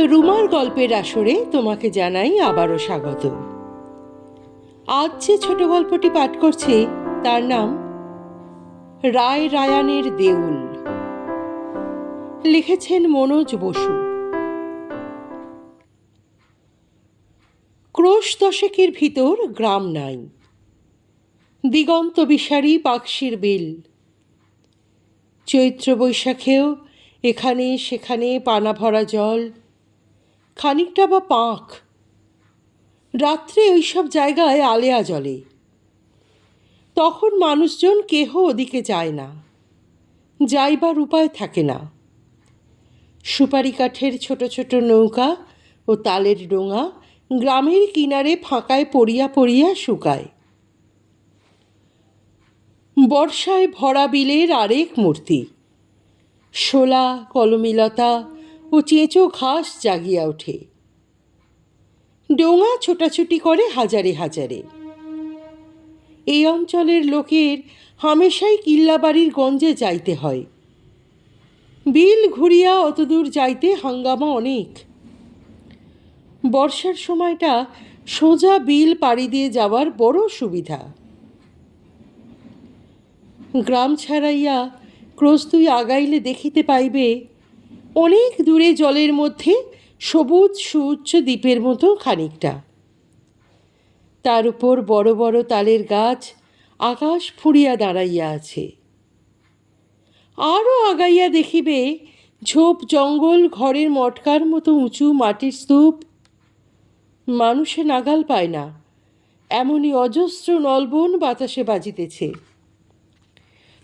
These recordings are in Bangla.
রুমার গল্পের আসরে তোমাকে জানাই আবারও স্বাগত। আজ যে ছোট গল্পটি পাঠ করছে তার নাম রায় রায়ানের দেউল। লিখেছেন মনোজ বসু। ক্রোশ দশেকের ভিতর গ্রাম নাই, দিগন্ত বিসারী পাকশির বিল। চৈত্র বৈশাখেও এখানে সেখানে পানা ভরা জল, খানিকটা বা পাঁক। রাত্রে ওইসব জায়গায় আলেয়া জ্বলে। তখন মানুষজন কেহ ওদিকে যায় না, যাইবার উপায় থাকে না। সুপারি কাঠের ছোট ছোট নৌকা ও তালের ডোঙা গ্রামের কিনারে ফাঁকায় পড়িয়া পড়িয়া শুকায়। বর্ষায় ভরা বিলের আরেক মূর্তি, শোলা, কলমিলতা ও চেঁচো ঘাস জাগিয়া ওঠে। ডোঙা ছোটাছুটি করে হাজারে হাজারে। এই অঞ্চলের লোকের হামেশাই কিল্লাবাড়ির গঞ্জে যাইতে হয়। বিল ঘুরিয়া অতদূর যাইতে হাঙ্গামা অনেক। বর্ষার সময়টা সোজা বিল পাড়ি দিয়ে যাওয়ার বড় সুবিধা। গ্রাম ছাড়াইয়া ক্রোশ দুই আগাইলে দেখিতে পাইবে অনেক দূরে জলের মধ্যে সবুজ সুউচ্চ দ্বীপের মতো খানিকটা। তার উপর বড় বড় তালের গাছ আকাশ ফুঁড়িয়া দাঁড়াইয়া আছে। আরও আগাইয়া দেখিবে ঝোপ জঙ্গল, ঘরের মটকার মতো উঁচু মাটির স্তূপ। মানুষে নাগাল পায় না এমনই অজস্র নলবন বাতাসে বাজিতেছে।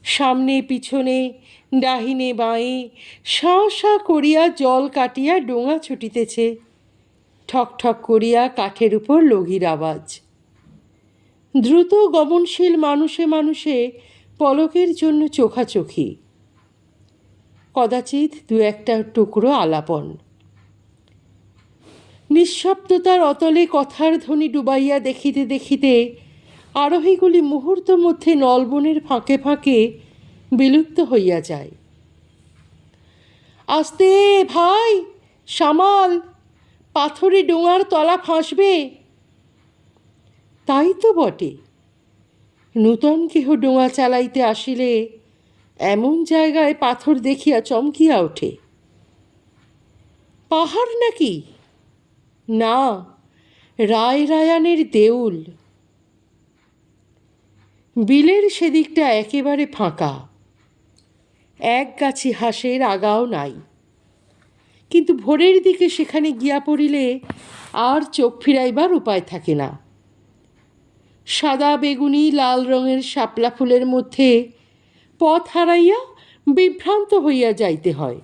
সামনে পিছনে ডাহিনে বাঁয়ে শাঁ শাঁ করিয়া জল কাটিয়া ডোঙা ছুটিতেছে। ঠক ঠক করিয়া কাঠের উপর লগির আওয়াজ। দ্রুত গমনশীল মানুষে মানুষে পলকের জন্য চোখাচোখি, কদাচিৎ দু একটা টুকরো আলাপন। নিঃশব্দতার অতলে কথার ধ্বনি ডুবাইয়া দেখিতে দেখিতে আরোহীগুলি মুহূর্ত মধ্যে নলবনের ফাঁকে ফাঁকে বিলুপ্ত হইয়া যায়। আস্তে ভাই, সামাল, পাথরে ডোঙার তলা ফাঁসবে। তাই তো বটে। নূতন কেহ ডোঙা চালাইতে আসিলে এমন জায়গায় পাথর দেখিয়া চমকিয়া ওঠে। পাহাড় নাকি? না, রায় রায়ানের দেউল। বিলের সেদিকটা একেবারে ফাঁকা, এক গাছি হাঁসের আগাও নাই। কিন্তু ভোরের দিকে সেখানে গিয়া পড়িলে আর চোখ ফিরাইবার উপায় থাকে না। সাদা বেগুনি লাল রঙের শাপলা ফুলের মধ্যে পথ হারাইয়া বিভ্রান্ত হইয়া যাইতে হয়।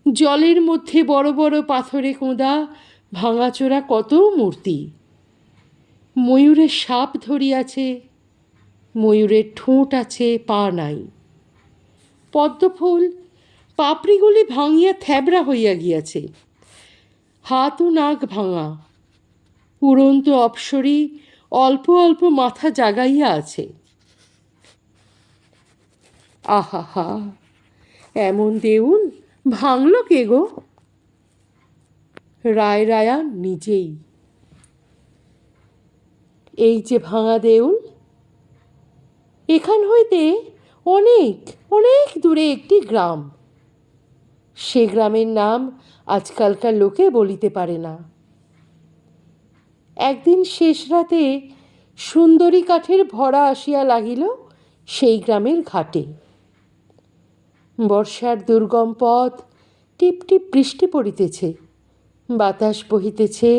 জলের মধ্যে বড় বড় পাথরে কোঁদা ভাঙাচোরা কত মূর্তি। ময়ূরের সাপ ধরিয়াছে, ময়ূরের ঠোঁট আছে, পা নাই। পদ্মফুল পাপড়িগুলি ভাঙিয়া থ্যাবড়া হইয়া গিয়াছে, হাত ও নাক ভাঙা। উড়ন্ত অপ্সরী অল্প অল্প মাথা জাগাইয়া আছে। আহা, এমন দেউল ভাঙল কে গো? রায় রায়ান নিজেই। এই যে ভাঙা দেউল, এখান হইতে অনেক অনেক দূরে একটি গ্রাম। সে গ্রামের নাম আজকালকার লোকে বলিতে পারে না। একদিন শেষ রাতে সুন্দরী কাঠের ভরা আসিয়া লাগিল সেই গ্রামের ঘাটে। বর্ষার দুর্গম পথ, টিপ টিপ বৃষ্টি পড়িতেছে, বাতাস বহিতেছে।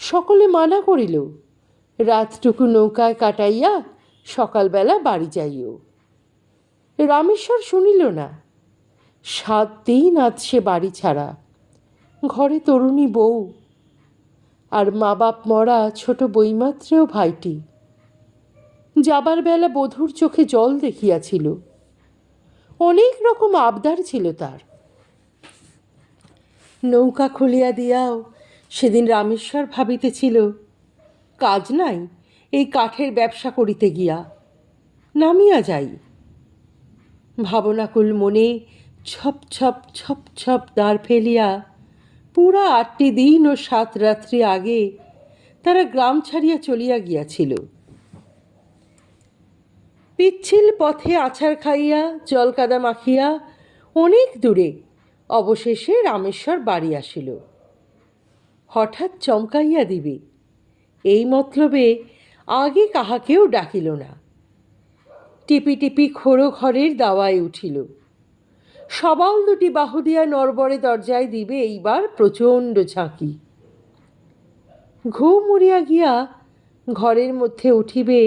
সকলে মানা করিল রাতটুকু নৌকায় কাটাইয়া সকালবেলা বাড়ি যাইও। রামেশ্বর শুনিল না। 7 দিন আজ সে বাড়ি ছাড়া, ঘরে তরুণী বউ আর মা বাপ মরা ছোট বইমাত্রেও ভাইটি। যাবার বেলা বধূর চোখে জল দেখিয়াছিল। অনেক রকম আবদার ছিল তার। নৌকা খুলিয়া দিয়াও সেদিন রামেশ্বর ভাবিতেছিল, কাজ নাই এই কাঠের ব্যবসা করিতে গিয়া, নামিয়া যাই। ভাবনাকুল মনে ছপ ছপ ছপ ছপ দাঁড় ফেলিয়া পুরা 8টি দিন ও 7 রাত্রি আগে তারা গ্রাম ছাড়িয়া চলিয়া গিয়াছিল। পিচ্ছিল পথে আছাড় খাইয়া জলকাদা মাখিয়া অনেক দূরে অবশেষে রামেশ্বর বাড়ি আসিল। হঠাৎ চমকাইয়া দিবে এই মতলবে আগে কাহাকেও ডাকিল না। টিপি টিপি খোড়ো ঘরের দাওয়ায় উঠিল। সবাল দুটি বাহু দিয়া নরবরে দরজায় দিবে এইবার প্রচণ্ড ঝাঁকি। ঘুম উড়িয়া গিয়া ঘরের মধ্যে উঠিবে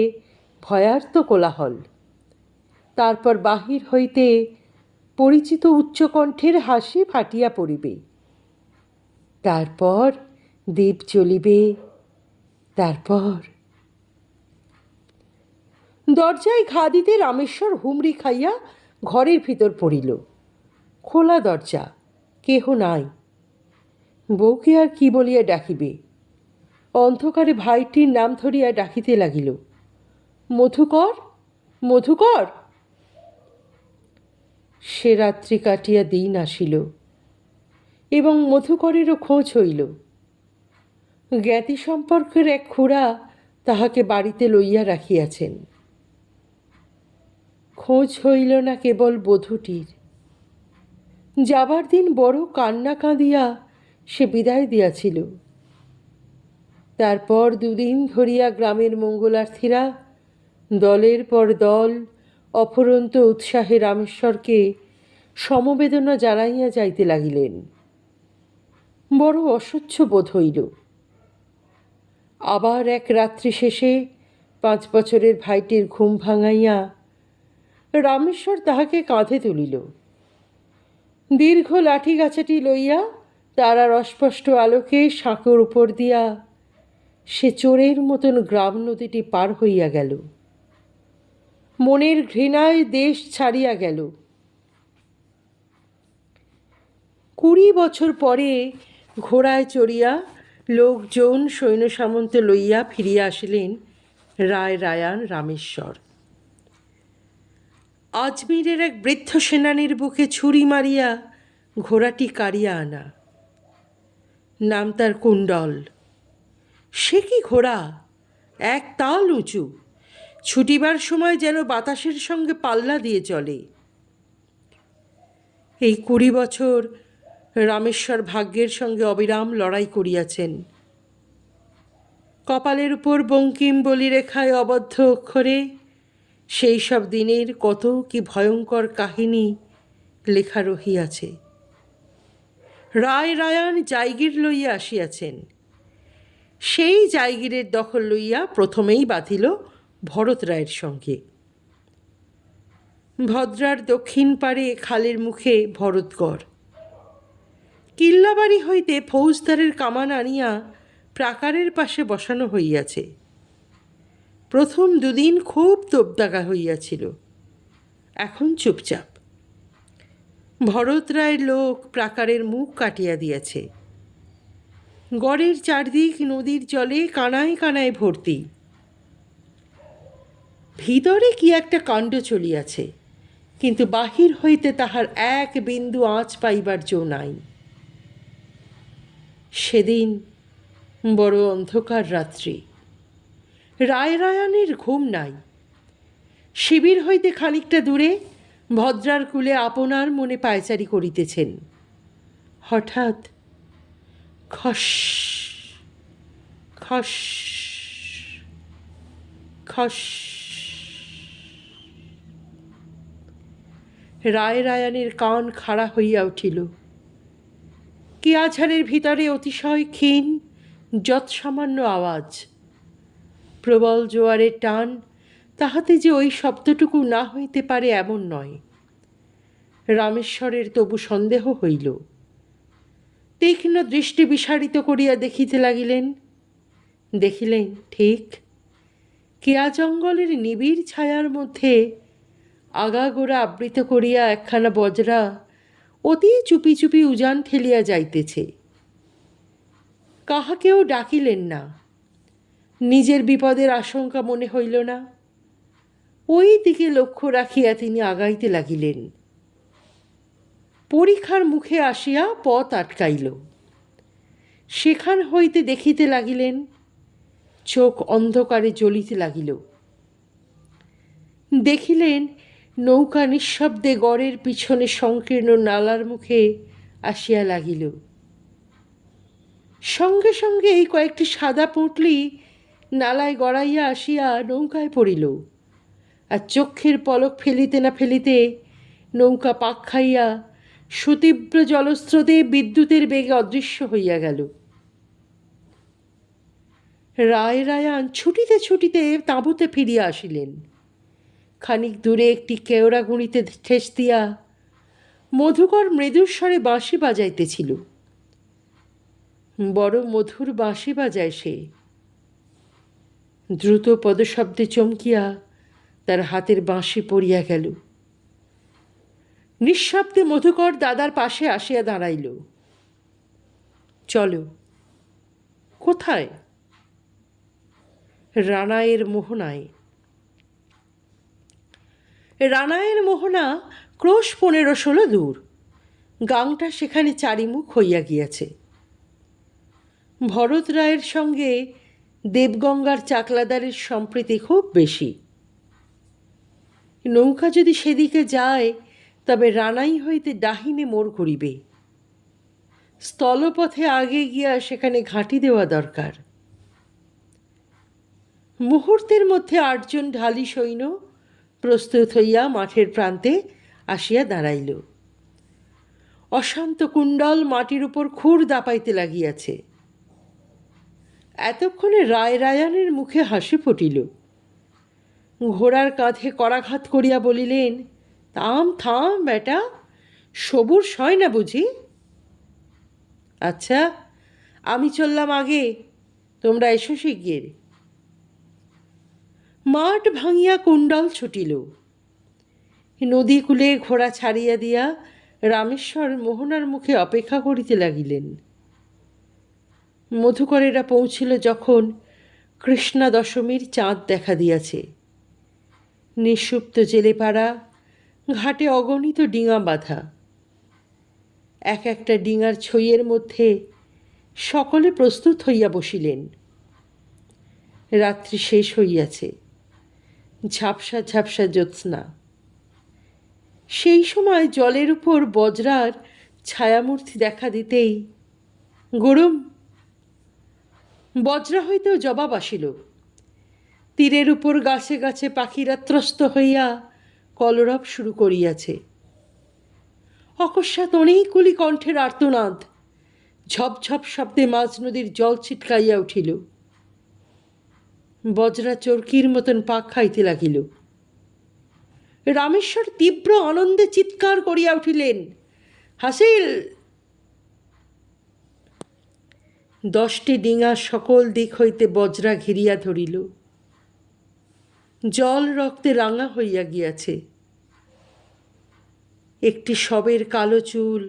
ভয়ার্ত কোলাহল। তারপর বাহির হইতে পরিচিত উচ্চকণ্ঠের হাসি ফাটিয়া পড়িবে। তারপর দীপ জ্বলিবে। তারপর দরজায় ঘা দিতে রামেশ্বর হুমড়ি খাইয়া ঘরের ভিতর পড়িল। খোলা দরজা, কেহ নাই। বউকে আর কি বলিয়া ডাকিবে? অন্ধকারে ভাইটির নাম ধরিয়া ডাকিতে লাগিল, মধুকর, মধুকর। সে রাত্রি কাটিয়া দিন আসিল এবং মধুকরেরও খোঁজ হইল। জ্ঞাতি সম্পর্কের এক খুড়া তাহাকে বাড়িতে লইয়া রাখিয়াছেন। খোঁজ হইল না কেবল বধূটির। যাবার দিন বড় কান্না কাঁদিয়া সে বিদায় দিয়াছিল। তারপর 2 দিন ধরিয়া গ্রামের মঙ্গলার্থীরা দলের পর দল অফুরন্ত উৎসাহে রামেশ্বরকে সমবেদনা জানাইয়া যাইতে লাগিলেন। বড় অসহ্য বোধ হইল। আবার এক রাত্রি শেষে 5 বছরের ভাইটির ঘুম ভাঙাইয়া রামেশ্বর তাহাকে কাঁধে তুলিল। দীর্ঘ লাঠি গাছাটি লইয়া তারার অস্পষ্ট আলোকে সাঁকোর উপর দিয়া সে চোরের মতন গ্রাম নদীটি পার হইয়া গেল। মনের ঘৃণায় দেশ ছাড়িয়া গেল। 20 বছর পরে ঘোড়ায় চড়িয়া লোকজন সৈন্য সামন্ত লইয়া ফিরিয়া আসিলেন রায় রায়ান রামেশ্বর। আজমিরের এক বৃদ্ধ সেনানীর বুকে ছুরি মারিয়া ঘোড়াটি কাড়িয়া আনা। নাম তার কুণ্ডল। সে কি ঘোড়া! 1 তাল উঁচু, ছুটিবার সময় যেন বাতাসের সঙ্গে পাল্লা দিয়ে চলে। এই 20 বছর রামেশ্বর ভাগ্যের সঙ্গে অবিরাম লড়াই করিয়াছেন। কপালের উপর বঙ্কিম বলিরেখায় অবদ্ধ অক্ষরে সেই সব দিনের কত কি ভয়ঙ্কর কাহিনী লেখা রহিয়াছে। রায় রায়ান জায়গির লইয়া আসিয়াছেন। সেই জায়গিরের দখল লইয়া প্রথমেই বাঁধিল ভরত রায়ের সঙ্গে। ভদ্রার দক্ষিণ পারে খালের মুখে ভরতগড়। কিল্লাবাড়ি হইতে ফৌজদারের কামান আনিয়া প্রাকারের পাশে বসানো হইয়াছে। প্রথম 2 দিন খুব তোপদাগা হইয়াছিল, এখন চুপচাপ। ভরত রায়ের লোক প্রাকারের মুখ কাটিয়া দিয়াছে। গড়ের চারদিক নদীর জলে কানায় কানায় ভর্তি। ভিতরে কি একটা কাণ্ড চলিয়াছে, কিন্তু বাহির হইতে তাহার 1 বিন্দু আঁচ পাইবার জো নাই। সেদিন বড় অন্ধকার রাত্রি। রায় রায়ানের ঘুম নাই। শিবির হইতে খানিকটা দূরে ভদ্রার কুলে আপনার মনে পায়চারি করিতেছেন। হঠাৎ খস খস খস। রায় রায়ানের কান খাড়া হইয়া উঠিল। কেয়াঝারের ভিতরে অতিশয় ক্ষীণ যৎসামান্য আওয়াজ। প্রবল জোয়ারের টান, তাহাতে যে ওই শব্দটুকু না হইতে পারে এমন নয়। রামেশ্বরের তবু সন্দেহ হইল। তীক্ষ্ণ দৃষ্টি বিসারিত করিয়া দেখিতে লাগিলেন। দেখিলেন ঠিক কেয়া জঙ্গলের নিবিড় ছায়ার মধ্যে আগাগোড়া আবৃত করিয়া একখানা বজরা অতি চুপি চুপি উজান ঠেলিয়া যাইতেছে। কাহাকেও ডাকিলেন না। নিজের বিপদের আশঙ্কা মনে হইল না। ওই দিকে লক্ষ্য রাখিয়া তিনি আগাইতে লাগিলেন। পরীক্ষার মুখে আসিয়া পথ আটকাইল। সেখান হইতে দেখিতে লাগিলেন, চোখ অন্ধকারে জ্বলিতে লাগিল। দেখিলেন নৌকা নিঃশব্দে গড়ের পিছনে সংকীর্ণ নালার মুখে আসিয়া লাগিল। সঙ্গে সঙ্গে এই কয়েকটি সাদা পুঁটলি নালায় গড়াইয়া আসিয়া নৌকায় পড়িল, আর চক্ষের পলক ফেলিতে না ফেলিতে নৌকা পাক খাইয়া সুতীব্র জলস্রোতে বিদ্যুতের বেগে অদৃশ্য হইয়া গেল। রায়রায়ান ছুটিতে ছুটিতে তাঁবুতে ফিরিয়া আসিলেন। খানিক দূরে একটি কেওড়া গুঁড়িতে ঠেস দিয়া মধুকর মৃদুস্বরে বাঁশি বাজাইতেছিল। বড় মধুর বাঁশি বাজায় সে। দ্রুত পদশব্দে চমকিয়া তার হাতের বাঁশি পড়িয়া গেল। নিঃশব্দে মধুকর দাদার পাশে আসিয়া দাঁড়াইল। চলো। কোথায়? রানায়ের মোহনায়। রানায়ের মোহনা ক্রোশ 15-16 দূর। গাংটা সেখানে চারিমুখ হইয়া গিয়াছে। ভরত রায়ের সঙ্গে দেবগঙ্গার চাকলাদারের সম্প্রীতি খুব বেশি। নৌকা যদি সেদিকে যায় তবে রানাই হইতে ডাহিনে মোড় করিবে। স্থলপথে আগে গিয়া সেখানে ঘাঁটি দেওয়া দরকার। মুহূর্তের মধ্যে 8 জন ঢালি সৈন্য প্রস্তুত হইয়া মাঠের প্রান্তে আসিয়া দাঁড়াইল। অশান্ত কুণ্ডল মাটির উপর খুর দাপাইতে লাগিয়াছে। এতক্ষণে রায়রায়ানের মুখে হাসি ফুটিল। ঘোড়ার কাঁধে করাঘাত করিয়া বলিলেন, থাম থাম বেটা, সবুর সয় না বুঝি? আচ্ছা, আমি চললাম আগে, তোমরা এসো শিগগির। মাঠ ভাঙিয়া কুণ্ডল ছুটিল। নদীকূলে ঘোড়া ছাড়িয়া দিয়া রামেশ্বর মোহনার মুখে অপেক্ষা করিতে লাগিলেন। মধুকরেরা পৌঁছিল যখন কৃষ্ণা দশমীর চাঁদ দেখা দিয়াছে। নিঃসুপ্ত জেলেপাড়া, ঘাটে অগণিত ডিঙা বাঁধা। এক একটা ডিঙার ছইয়ের মধ্যে সকলে প্রস্তুত হইয়া বসিলেন। রাত্রি শেষ হইয়াছে। ঝাপসা ঝাপসা জ্যোৎস্না। সেই সময় জলের উপর বজ্রার ছায়ামূর্তি দেখা দিতেই গরম বজ্রা হইতেও জবাব আসিল। তীরের উপর গাছে গাছে পাখিরা ত্রস্ত হইয়া কলরব শুরু করিয়াছে। অকস্মাৎ অনেকগুলি কণ্ঠের আর্তনাদ। ঝপঝপ শব্দে মাঝ নদীর জল ছিটকাইয়া উঠিল। বজ্রা চরকির মতন পাক খাইতে লাগিল। রামেশ্বর তীব্র আনন্দে চিৎকার করিয়া উঠিলেন, হাসিল! 10টি ডিঙা সকল দিক হইতে বজ্রা ঘিরিয়া ধরিল। জল রক্তে রাঙা হইয়া গিয়াছে। একটি শবের কালো চুল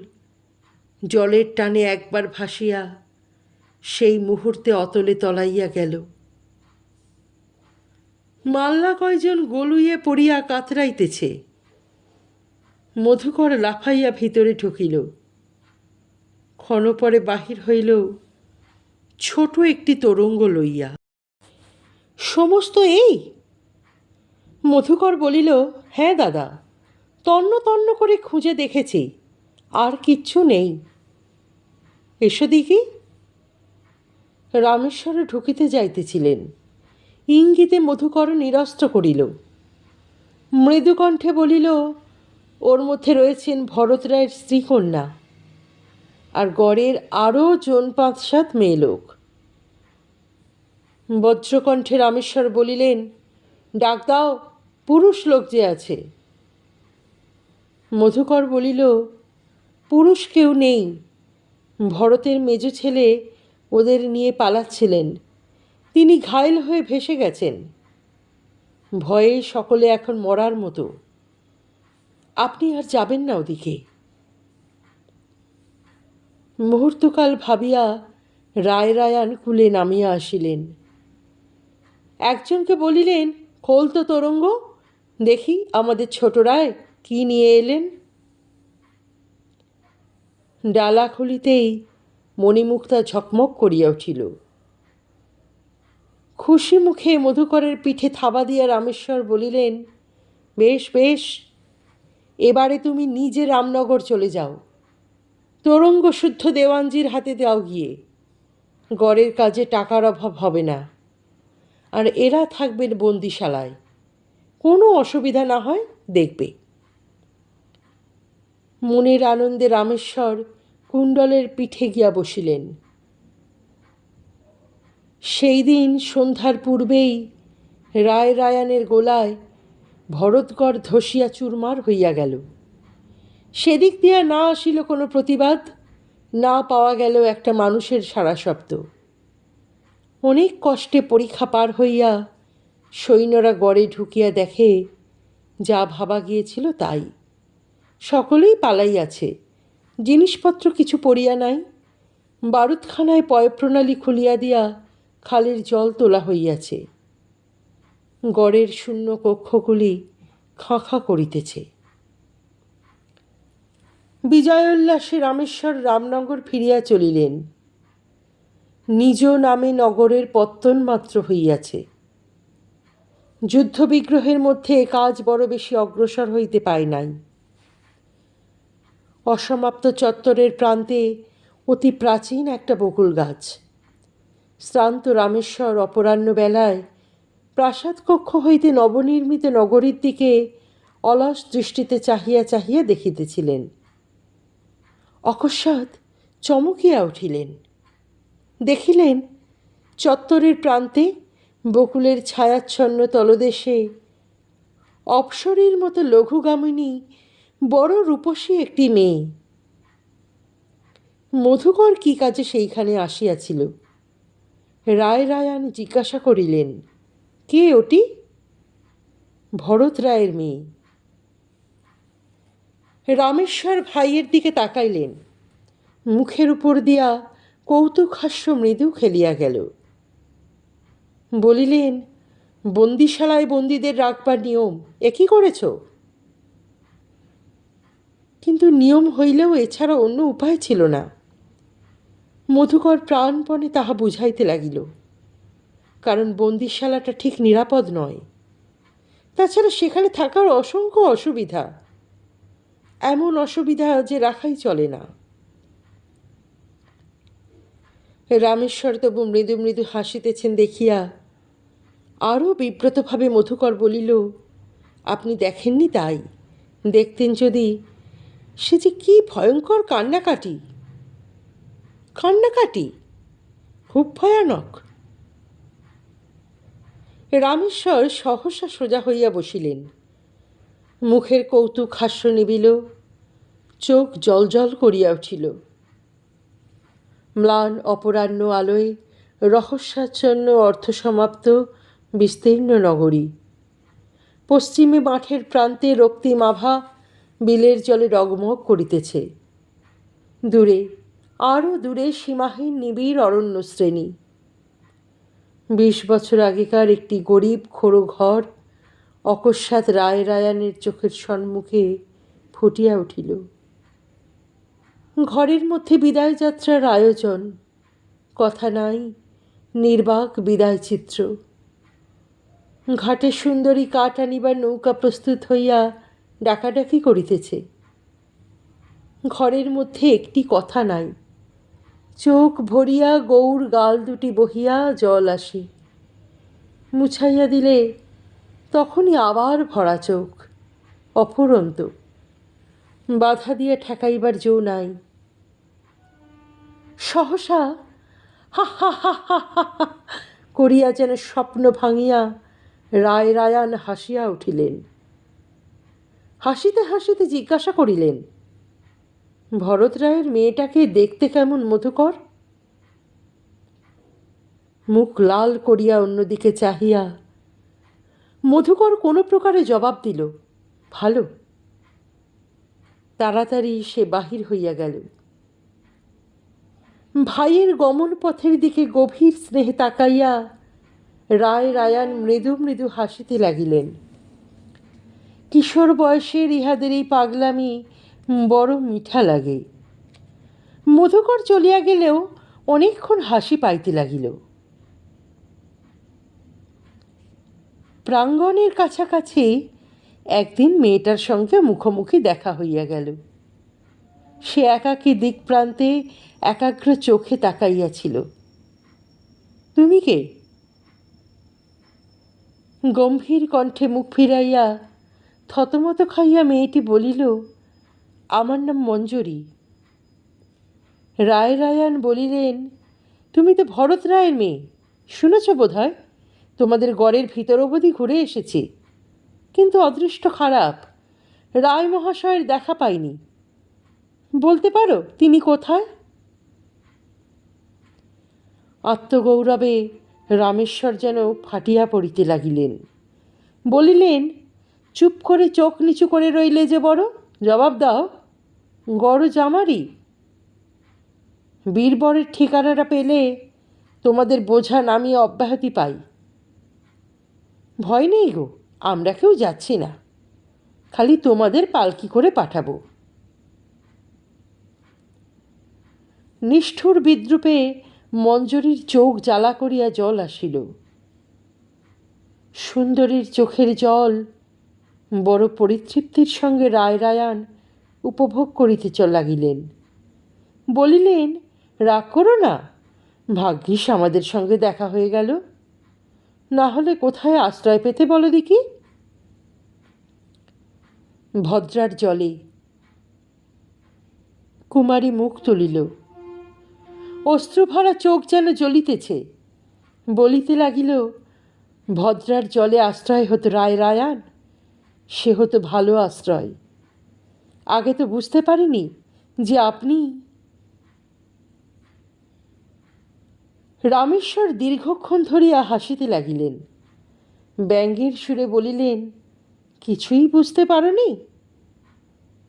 জলের টানে একবার ভাসিয়া সেই মুহূর্তে অতলে তলাইয়া গেল। মাল্লা কয়জন গলুইয়ে পড়িয়া কাতরাইতেছে। মধুকর লাফাইয়া ভিতরে ঢুকিল। ক্ষণপরে বাহির হইল ছোট একটি তোরঙ্গ লইয়া। সমস্ত এই? মধুকর বলিল, হ্যাঁ দাদা, তন্ন তন্ন করে খুঁজে দেখেছি, আর কিচ্ছু নেই। এসো দেখি। রামেশ্বরে ঢুকিতে যাইতেছিলেন। ইঙ্গিতে মধুকর নিরস্ত্র করিল। মৃদুকণ্ঠে বলিল, ওর মধ্যে রয়েছেন ভরত রায়ের স্ত্রীকন্যা আর গড়ের আরও 5-7 মেয়ে লোক। বজ্রকণ্ঠে রামেশ্বর বলিলেন, ডাক দাও, পুরুষ লোক যে আছে। মধুকর বলিল, পুরুষ কেউ নেই। ভরতের মেজ ছেলে ওদের নিয়ে পালাচ্ছিলেন, তিনি ঘায়েল হয়ে ভেসে গেছেন। ভয়ে সকলে এখন মরার মতো। আপনি আর যাবেন না ওদিকে। মুহূর্তকাল ভাবিয়া রায়রায়ান কুলে নামিয়া আসিলেন। একজনকে বলিলেন, খোল তো তোরঙ্গ, দেখি আমাদের ছোট রায় কি নিয়ে এলেন। ডালা খুলিতেই মণিমুক্তা ঝকমক করিয়া উঠিল। খুশি মুখে মধুকরের পিঠে থাবা দিয়া রামেশ্বর বলিলেন, বেশ বেশ, এবারে তুমি নিজে রামনগর চলে যাও, তরঙ্গ শুদ্ধ দেওয়ানজির হাতে দাও গিয়ে। গড়ের কাজে টাকার অভাব হবে না, আর এরা থাকবেন বন্দিশালায়, কোনো অসুবিধা না হয় দেখবে। মনের আনন্দে রামেশ্বর কুণ্ডলের পিঠে গিয়া বসিলেন। সেই দিন সন্ধ্যার পূর্বেই রায় রায়ানের গোলায় ভরতগড় ধসিয়া চুরমার হইয়া গেল। সেদিক দিয়া না আসিল কোনো প্রতিবাদ, না পাওয়া গেল একটা মানুষের সাড়া শব্দ। অনেক কষ্টে পরীক্ষা পার হইয়া সৈন্যরা গড়ে ঢুকিয়া দেখে যা ভাবা গিয়েছিল তাই। সকলেই পালাইয়াছে, জিনিসপত্র কিছু পড়িয়া নাই। বারুদখানায় পয়ঃপ্রণালী খুলিয়া দিয়া খালের জল তোলা হইয়াছে। গড়ের শূন্য কক্ষগুলি খাঁ খাঁ করিতেছে। বিজয়োল্লাসে রামেশ্বর রামনগর ফিরিয়া চলিলেন। নিজ নামে নগরের পত্তন মাত্র হইয়াছে। যুদ্ধবিগ্রহের মধ্যে কাজ বড় বেশি অগ্রসর হইতে পায় নাই। অসমাপ্ত চত্বরের প্রান্তে অতি প্রাচীন একটা বকুল গাছ। শ্রান্ত রামেশ্বর অপরাহ্ন বেলায় প্রাসাদ কক্ষ হইতে নবনির্মিত নগরীর দিকে অলস দৃষ্টিতে চাহিয়া চাহিয়া দেখিতেছিলেন। অকস্মাৎ চমকিয়া উঠিলেন। দেখিলেন চত্বরের প্রান্তে বকুলের ছায়াচ্ছন্ন তলদেশে অপ্সরীর মতো লঘুগামিনী বড় রূপসী একটি মেয়ে। মধুকর কি কাজে সেইখানে আসিয়াছিল? রায় রায়ান জিজ্ঞাসা করিলেন, কে ওটি? ভরত রায়ের মেয়ে। রামেশ্বর ভাইয়ের দিকে তাকাইলেন। মুখের উপর দিয়া কৌতুকহাস্য মৃদু খেলিয়া গেল। বলিলেন, বন্দিশালায় বন্দীদের রাখবার নিয়ম, এ কি করেছ? কিন্তু নিয়ম হইলেও এছাড়া অন্য উপায় ছিল না। মধুকর প্রাণপণে তাহা বুঝাইতে লাগিল। কারণ বন্দিশালাটা ঠিক নিরাপদ নয়। তাছাড়া সেখানে থাকার অসংখ্য অসুবিধা, এমন অসুবিধা যে রাখাই চলে না। রামেশ্বর তবু মৃদু মৃদু হাসিতেছেন দেখিয়া আরও বিব্রতভাবে মধুকর বলিল, আপনি দেখেননি তাই, দেখতেন যদি। সে যে কি ভয়ঙ্কর কান্নাকাটি! কান্নাকাটি খুব ভয়ানক। রামেশ্বর সহসা সোজা হইয়া বসিলেন। মুখের কৌতুক হাস্য নিবিল, চোখ জলজল করিয়া উঠিল। ম্লান অপরাহ্ন আলোয় রহস্যাচ্ছন্ন অর্ধসমাপ্ত বিস্তীর্ণ নগরী। পশ্চিমে মাঠের প্রান্তে রক্তিম আভা বিলের জলে ডগমগ করিতেছে। দূরে, আরও দূরে সীমাহীন নিবিড় অরণ্য শ্রেণী। 20 বছর আগেকার একটি গরিব খোড়ো ঘর অকস্মাৎ রায় রায়ানের চোখের সম্মুখে ফুটিয়া উঠিল। ঘরের মধ্যে বিদায় যাত্রার আয়োজন, কথা নাই, নির্বাক বিদায় চিত্র। ঘাটে সুন্দরী কাঠ আনিবার নৌকা প্রস্তুত হইয়া ডাকাডাকি করিতেছে। ঘরের মধ্যে একটি কথা নাই। চোখ ভরিয়া গৌর গাল দুটি বহিয়া জল আসে, মুছাইয়া দিলে তখনই আবার ভরা চোখ, অফুরন্ত। বাধা দিয়া ঠেকাইবার জো নাই। সহসা হা হা হা হা হা হা করিয়া যেন স্বপ্ন ভাঙিয়া রায় রায়ান হাসিয়া উঠিলেন। হাসিতে হাসিতে জিজ্ঞাসা করিলেন, ভরত রায়ের মেয়েটাকে দেখতে কেমন মধুকর? মুখ লাল করিয়া অন্যদিকে চাহিয়া মধুকর কোনো প্রকারে জবাব দিল, ভালো। তাড়াতাড়ি সে বাহির হইয়া গেল। ভাইয়ের গমন পথের দিকে গভীর স্নেহে তাকাইয়া রায় রায়ান মৃদু মৃদু হাসিতে লাগিলেন। কিশোর বয়সের ইহাদের এই পাগলামি বড় মিঠা লাগে। মধুকর চলিয়া গেলেও অনেকক্ষণ হাসি পাইতে লাগিল। প্রাঙ্গণের কাছাকাছি একদিন মেয়েটার সঙ্গে মুখোমুখি দেখা হইয়া গেল। সে একাকী দিক প্রান্তে একাগ্র চোখে তাকাইয়াছিল। তুমি কে? গম্ভীর কণ্ঠে মুখ ফিরাইয়া থতমত খাইয়া মেয়েটি বলিল, আমার নাম মঞ্জরী। রায়রায়ান বলিলেন, তুমি তো ভরত রায়ের মেয়ে, শুনেছ বোধ হয়। তোমাদের গড়ের ভিতর অবধি ঘুরে এসেছি, কিন্তু অদৃষ্ট খারাপ, রায় মহাশয়ের দেখা পাইনি। বলতে পারো তিনি কোথায়? আত্মগৌরবে রামেশ্বর যেন ফাটিয়া পড়িতে লাগিলেন। বলিলেন, চুপ করে চোখ নিচু করে রইলে যে বড়, জবাব দাও। গড় জামারি? বীরবরের ঠিকানাটা পেলে তোমাদের বোঝা নামিয়ে অব্যাহতি পাই। ভয় নেই গো, আমরা কেউ যাচ্ছি না, খালি তোমাদের পালকি করে পাঠাবো। নিষ্ঠুর বিদ্রূপে মঞ্জরীর চোখ জ্বালা করিয়া জল আসিল। সুন্দরীর চোখের জল বড় পরিতৃপ্তির সঙ্গে রায়রায়ান উপভোগ করিতে লাগিলেন। বলিলেন, রাগ করো না, ভাগ্যিস আমাদের সঙ্গে দেখা হয়ে গেল, না হলে কোথায় আশ্রয় পেতে বলো দেখি? ভদ্রার জলে কুমারী মুখ তুলিল। অশ্রুভরা চোখ যেন জ্বলিতেছে। বলিতে লাগিল, ভদ্রার জলে আশ্রয় হতো রায়রায়ান, সে হতো ভালো আশ্রয়। আগে তো বুঝতে পারিনি যে আপনি। রামেশ্বর দীর্ঘক্ষণ ধরিয়া হাসিতে লাগিলেন। ব্যঙ্গের সুরে বলিলেন, কিছুই বুঝতে পারোনি?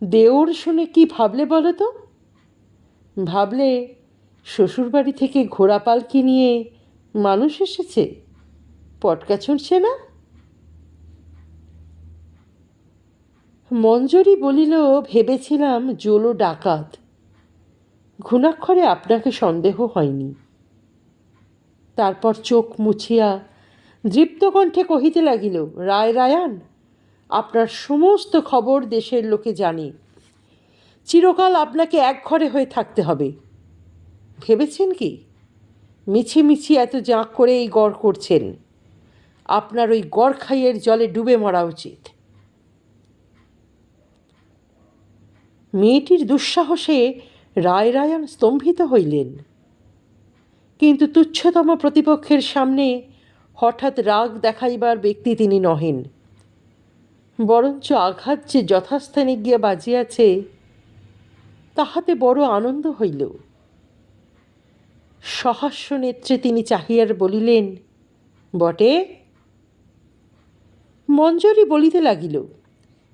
দেওর শুনে কি ভাবলে বলো তো? ভাবলে শ্বশুরবাড়ি থেকে ঘোড়া পালকি নিয়ে মানুষ এসেছে, পটকা ছুঁড়ছে না? মঞ্জরী বলিল, ভেবেছিলাম জোলো ডাকাত, ঘুণাক্ষরে আপনাকে সন্দেহ হয়নি। তারপর চোখ মুছিয়া দৃপ্ত কণ্ঠে কহিতে লাগিল, রায়রায়ান, আপনার সমস্ত খবর দেশের লোকে জানে। চিরকাল আপনাকে একঘরে হয়ে থাকতে হবে। ভেবেছেন কি মিছিমিছি এত জাঁক করে এই গড় করছেন? আপনার ওই গড় খাইয়ের জলে ডুবে মরা উচিত। মেয়েটির দুঃসাহসে রায়রায়ান স্তম্ভিত হইলেন, কিন্তু তুচ্ছতম প্রতিপক্ষের সামনে হঠাৎ রাগ দেখাইবার ব্যক্তি তিনি নহেন। বরঞ্চ আঘাত যে যথাস্থানে গিয়া বাজিয়াছে তাহাতে বড় আনন্দ হইল। সহাস্য নেত্রে তিনি চাহিয়ার বলিলেন, বটে? মঞ্জরী বলিতে লাগিল,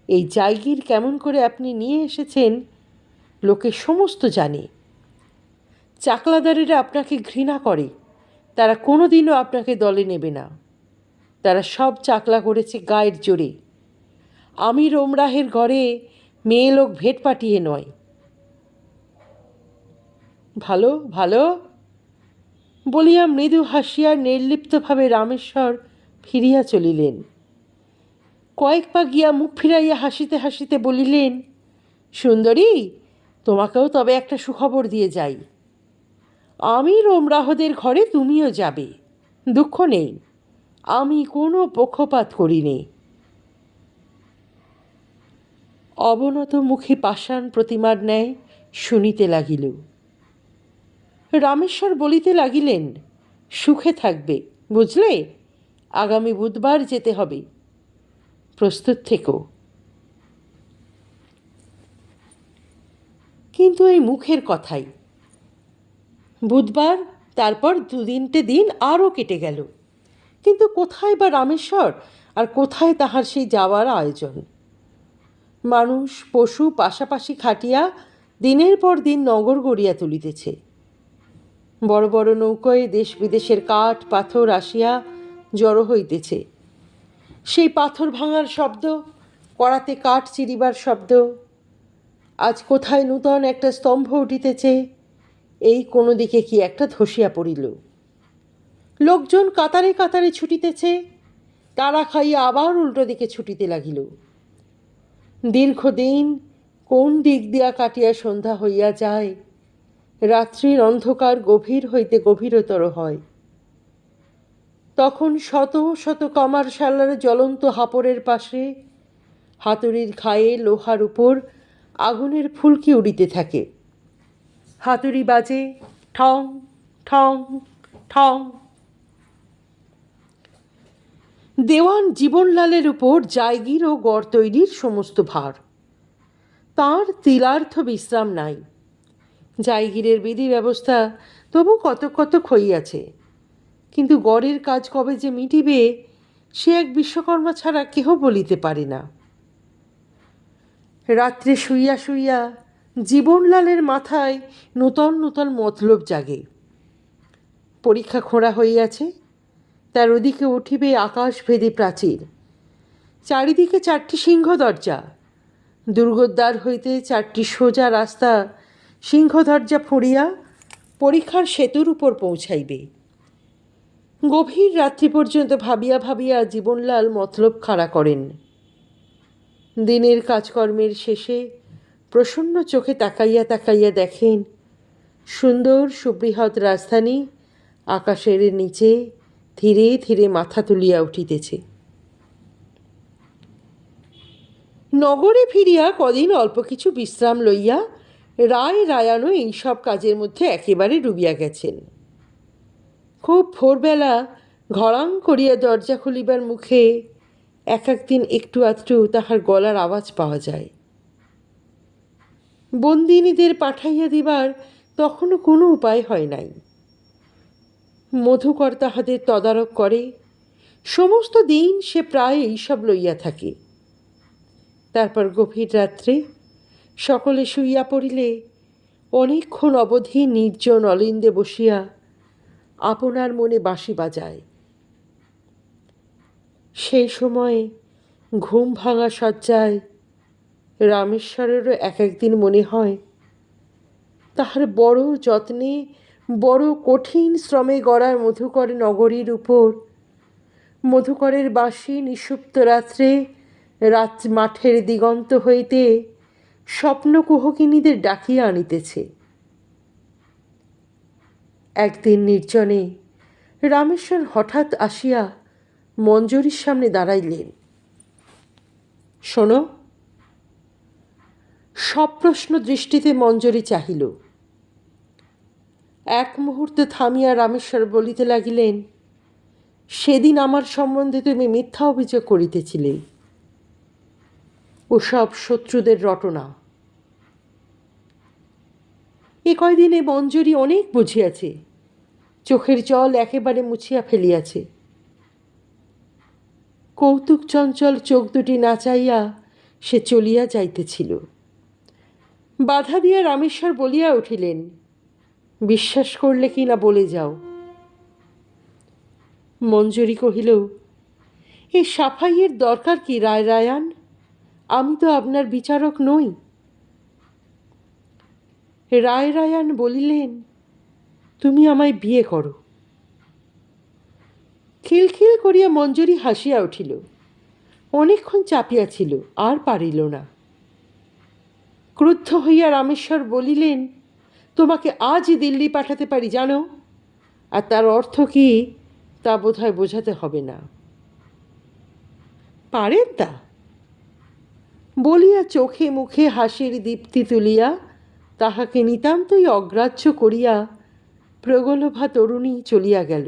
এই জায়গির কেমন করে আপনি নিয়ে এসেছেন লোকে সমস্ত জানে। চাকলাদারেরা আপনাকে ঘৃণা করে, তারা কোনো দিনও আপনাকে দলে নেবে না। তারা সব চাকলা করেছে গায়ের জোরে। আমি রোমরাহের ঘরে মেয়ে লোক ভেট পাঠিয়ে নয়। ভালো ভালো বলিয়া মৃদু হাসিয়া নির্লিপ্তভাবে রামেশ্বর ফিরিয়া চলিলেন। কয়েক পা গিয়া মুখ ফিরাইয়া হাসিতে হাসিতে বলিলেন, সুন্দরী, তোমাকেও তবে একটা সুখবর দিয়ে যাই। আমি রোমরাহদের ঘরে তুমিও যাবে, দুঃখ নেই, আমি কোনো পক্ষপাত করিনি। অবনত মুখে পাষাণ প্রতিমার ন্যায় শুনিতে লাগিল। রামেশ্বর বলিতে লাগিলেন, সুখে থাকবে, বুঝলে? আগামী বুধবার যেতে হবে, প্রস্তুত থেকো। কিন্তু এই মুখের কথাই। বুধবার, তারপর 2-3টে দিন আরও কেটে গেল, কিন্তু কোথায় বা রামেশ্বর, আর কোথায় তাহার সেই যাওয়ার আয়োজন? মানুষ পশু পাশাপাশি খাটিয়া দিনের পর দিন নগর গড়িয়া তুলিতেছে। বড় বড় নৌকোয় দেশ বিদেশের কাঠ পাথর আসিয়া জড়ো হইতেছে। সেই পাথর ভাঙার শব্দ, কড়াতে কাঠ চিরিবার শব্দ। আজ কোথায় নূতন একটা স্তম্ভ উঠিতেছে, এই কোনো দিকে কি একটা ধসিয়া পড়িল। লোকজন কাতারে কাতারে ছুটিতেছে, তারা খাইয়া আবার উল্টো দিকে ছুটিতে লাগিল। দীর্ঘদিন কোন দিক দিয়া কাটিয়া সন্ধ্যা হইয়া যায়, রাত্রির অন্ধকার গভীর হইতে গভীরতর হয়। তখন শত শত কামারশালার জ্বলন্ত হাপড়ের পাশে হাতুড়ির ঘায়ে লোহার উপর আগুনের ফুলকি উড়িতে থাকে। হাতুড়ি বাজে ঠং ঠং ঠং। দেওয়ান জীবনলালের উপর জায়গির ও গড় তৈরির সমস্ত ভার। তাঁর তিলার্থ বিশ্রাম নাই। জায়গিরের বিধি ব্যবস্থা তবু কত কত হইয়াছে, কিন্তু গড়ের কাজ কবে যে মিটিবে সে এক বিশ্বকর্মা ছাড়া কেহ বলিতে পারে না। রাত্রে শুইয়া শুইয়া জীবনলালের মাথায় নূতন নূতন মতলব জাগে। পরীক্ষা খোঁড়া হইয়াছে, তার ওদিকে উঠিবে আকাশভেদী প্রাচীর, চারিদিকে 4টি সিংহ দরজা, দুর্গদ্বার হইতে 4টি সোজা রাস্তা সিংহ দরজা ফুঁড়িয়া পরীক্ষার সেতুর উপর পৌঁছাইবে। গভীর রাত্রি পর্যন্ত ভাবিয়া ভাবিয়া জীবনলাল মতলব খাড়া করেন। দিনের কাজকর্মের শেষে প্রসন্ন চোখে তাকাইয়া তাকাইয়া দেখেন সুন্দর সুবৃহৎ রাজধানী আকাশের নিচে ধীরে ধীরে মাথা তুলিয়া উঠিতেছে। নগরে ফিরিয়া কদিন অল্প কিছু বিশ্রাম লইয়া রায় রায়ানও এইসব কাজের মধ্যে একেবারে ডুবিয়া গেছেন। খুব ভোরবেলা ঘড়াং করিয়া দরজা খুলিবার মুখে এক একদিন একটু আধটু তাহার গলার আওয়াজ পাওয়া যায়। বন্দিনীদের পাঠাইয়া দিবার তখনও কোনো উপায় হয় নাই। মধুকর তাহাদের তদারক করে, সমস্ত দিন সে প্রায় এইসব লইয়া থাকে। তারপর গভীর রাত্রে সকলে শুইয়া পড়িলে অনেকক্ষণ অবধি নির্জন অলিন্দে বসিয়া আপনার মনে বাঁশি বাজায়। সেই সময়ে ঘুম ভাঙা শয্যায় রামেশ্বরেরও এক একদিন মনে হয় তাহার বড় যত্নে বড় কঠিন শ্রমে গড়া মধুকর নগরীর উপর মধুকরের বাঁশি নিষুপ্ত রাত্রে মাঠের দিগন্ত হইতে স্বপ্নকুহকিনীদের ডাকিয়া আনিতেছে। একদিন নির্জনে রামেশ্বর হঠাৎ আসিয়া মঞ্জরীর সামনে দাঁড়াইলেন। শোনো। সপ্রশ্ন দৃষ্টিতে মঞ্জরী চাহিল। এক মুহূর্তে থামিয়া রামেশ্বর বলিতে লাগিলেন, সেদিন আমার সম্বন্ধে তুমি মিথ্যা অভিযোগ করিতেছিলে, ওসব শত্রুদের রটনা। এ কয়দিনে মঞ্জরী অনেক বুঝিয়াছে, চোখের জল একেবারে মুছিয়া ফেলিয়াছে। কৌতুক চঞ্চল চোখ দুটি নাচাইয়া সে চলিয়া যাইতেছিল। বাধা দিয়া রামেশ্বর বলিয়া উঠিলেন, বিশ্বাস করলে কি না বলে যাও। মঞ্জরী কহিল, এ সাফাইয়ের দরকার কি রায় রায়ান? আমি তো আপনার বিচারক নই। রায় রায়ান বলিলেন, তুমি আমায় বিয়ে করো। খিলখিল করিয়া মঞ্জরী হাসিয়া উঠিল। অনেকক্ষণ চাপিয়াছিল, আর পারিল না। ক্রুদ্ধ হইয়া রামেশ্বর বলিলেন, তোমাকে আজই দিল্লি পাঠাতে পারি জানো, আর তার অর্থ কি তা বোধহয় বোঝাতে হবে না। পারেন তা? বলিয়া চোখে মুখে হাসির দীপ্তি তুলিয়া তাহাকে নিতান্তই অগ্রাহ্য করিয়া প্রগলভা তরুণী চলিয়া গেল।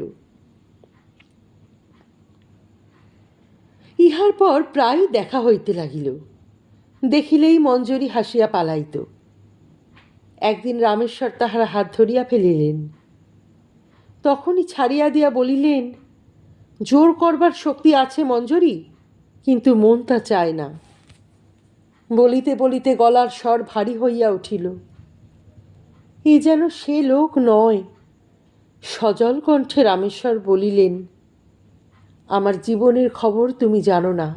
ইহার পর প্রায় দেখা হইতে লাগিল। দেখিলেই মঞ্জরী হাসিয়া পালাইত। একদিন রামেশ্বর তাহার হাত ধরিয়া ফেলিলেন। তখনই ছাড়িয়া দিয়া বলিলেন, জোর করবার শক্তি আছে মঞ্জরী, কিন্তু মন তা চায় না। বলিতে বলিতে গলার স্বর ভারী হইয়া উঠিল। এ যেন সে লোক নয়। সজল কণ্ঠে রামেশ্বর বলিলেন, আমার জীবনের খবর তুমি জানো না,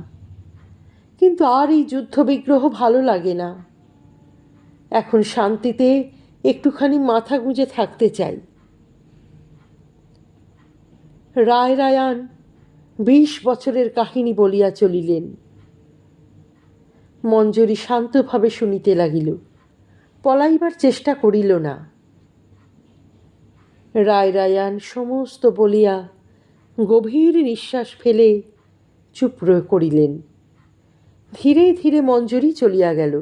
কিন্তু আর এই যুদ্ধ বিগ্রহ ভালো লাগে না। এখন শান্তিতে একটুখানি মাথা গুঁজে থাকতে চাই। রায়রায়ান 20 বছরের কাহিনী বলিয়া চলিলেন। মঞ্জরী শান্তভাবে শুনিতে লাগিল, পলাইবার চেষ্টা করিল না। রায়রায়ান সমস্ত বলিয়া গভীর নিঃশ্বাস ফেলে চুপ করিলেন। ধীরে ধীরে মঞ্জরী চলিয়া গেল।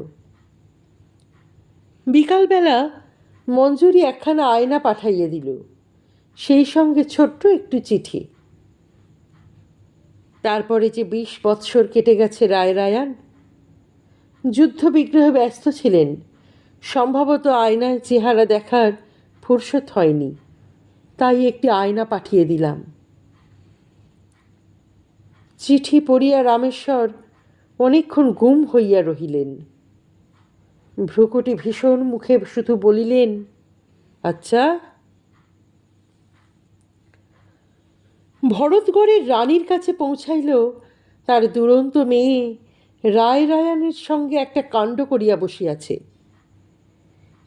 বিকালবেলা মঞ্জরী একখানা আয়না পাঠাইয়া দিল, সেই সঙ্গে ছোট্ট একটু চিঠি। তারপরে যে 20 বৎসর কেটে গেছে রায়রায়ান যুদ্ধ বিগ্রহে ব্যস্ত ছিলেন, সম্ভবত আয়নায় চেহারা দেখার ফুরসত হয়নি, তাই একটি আয়না পাঠিয়ে দিলাম। চিঠি পড়িয়া রামেশ্বর অনেকক্ষণ গুম হইয়া রহিলেন। ভ্রুকুটি ভীষণ মুখে শুধু বলিলেন, আচ্ছা। ভরতগড়ের রানীর কাছে পৌঁছাইল তার দুরন্ত মেয়ে রায়রায়ানের সঙ্গে একটা কাণ্ড করিয়া বসিয়াছে।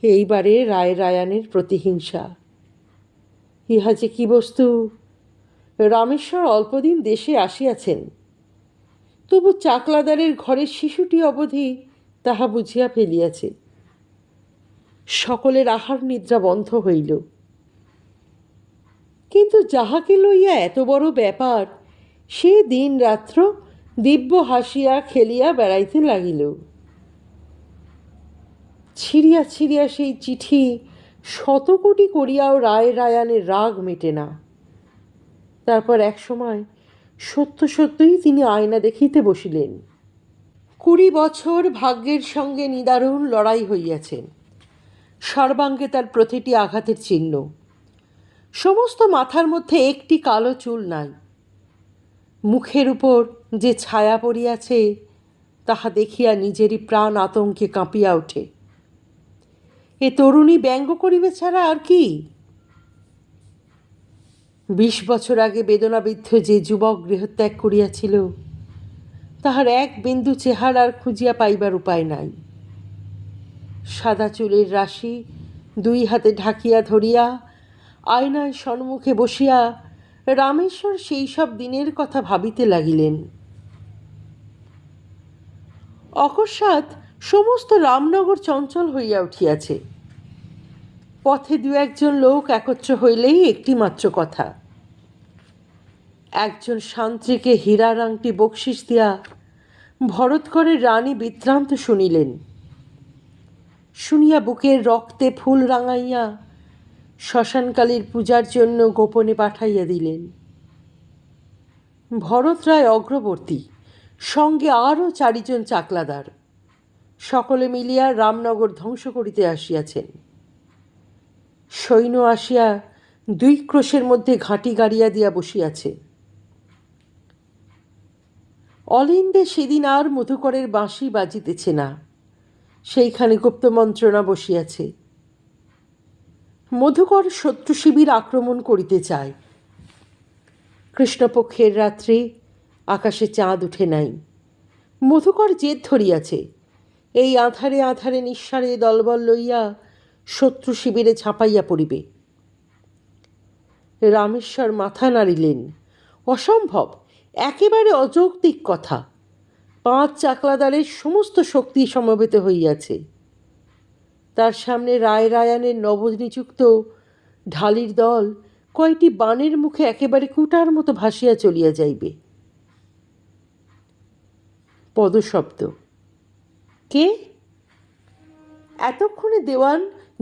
এইবারে রায়রায়ানের প্রতিহিংসা। ইহা যে কি বস্তু! রামেশ্বর অল্পদিন দেশে আসিয়াছেন, তবু চাকলাদারের ঘরের শিশুটি অবধি তাহা বুঝিয়া ফেলিয়াছে। সকলের আহার নিদ্রা বন্ধ হইল, কিন্তু যাহাকে লইয়া এত বড় ব্যাপার সে দিন রাত্র দিব্য হাসিয়া খেলিয়া বেড়াইতে লাগিল। ছিঁড়িয়া ছিঁড়িয়া সেই চিঠি শতকোটি করিয়াও রায়রায়ানের রাগ মেটে না। তারপর এক সময় সত্য সত্যই তিনি আয়না দেখিতে বসিলেন। 20 বছর ভাগ্যের সঙ্গে নিদারুণ লড়াই হইয়াছে। সর্বাঙ্গে তার প্রতিটি আঘাতের চিহ্ন। সমস্ত মাথার মধ্যে একটি কালো চুল নাই। মুখের উপর যে ছায়া পড়িয়াছে তাহা দেখিয়া নিজেরই প্রাণ আতঙ্কে কাঁপিয়া ওঠে। এ তরুণী ব্যঙ্গ করিবে ছাড়া আর কি? 20 বছর আগে বেদনাবিদ্ধ যে যুবক গৃহত্যাগ করিয়াছিল তাহার এক বিন্দু চেহারার খুঁজিয়া পাইবার উপায় নাই। সাদা চুলের রাশি 2 হাতে ঢাকিয়া ধরিয়া আয়নায় সম্মুখে বসিয়া রামেশ্বর সেই সব দিনের কথা ভাবিতে লাগিলেন। অকস্মাৎ সমস্ত রামনগর চঞ্চল হইয়া উঠিয়াছে। পথে 2-1 লোক একত্র হইলেই একটি মাত্র কথা। একজন শান্ত্রীকে হীরার আংটি বকশিস দিয়া ভরতগড়ের রানী বৃত্তান্ত শুনিলেন। শুনিয়া বুকের রক্তে ফুল রাঙাইয়া শ্মশানকালীর পূজার জন্য গোপনে পাঠাইয়া দিলেন। ভরত রায় অগ্রবর্তী, সঙ্গে আরও 4 জন চাকলাদার, সকলে মিলিয়া রামনগর ধ্বংস করিতে আসিয়াছেন। সৈন্য আসিয়া 2 ক্রোশের মধ্যে ঘাঁটি গাড়িয়া দিয়া বসিয়াছে। অলিন্দে সেদিন আর মধুকরের বাঁশি বাজিতেছে না, সেইখানে গুপ্ত মন্ত্রণা বসিয়াছে। মধুকর শত্রু শিবির আক্রমণ করিতে চায়। কৃষ্ণপক্ষের রাত্রি, আকাশে চাঁদ উঠে নাই। মধুকর জেদ ধরিয়াছে এই আঁধারে আঁধারে নিঃসারে দলবল লইয়া শত্রু শিবিরে ঝাঁপাইয়া পড়িবে। রামেশ্বর মাথা নাড়িলেন। অসম্ভব, একেবারে অযৌক্তিক কথা। 5 চাকলাদারের সমস্ত শক্তি সমবেত হইয়াছে। তার সামনে রায়রায়ানের নবনিযুক্ত ঢালির দল কয়টি বাণের মুখে একেবারে কুটার মতো ভাসিয়া চলিয়া যাইবে। পদশব্দ। কে? এতক্ষণে দেওয়ান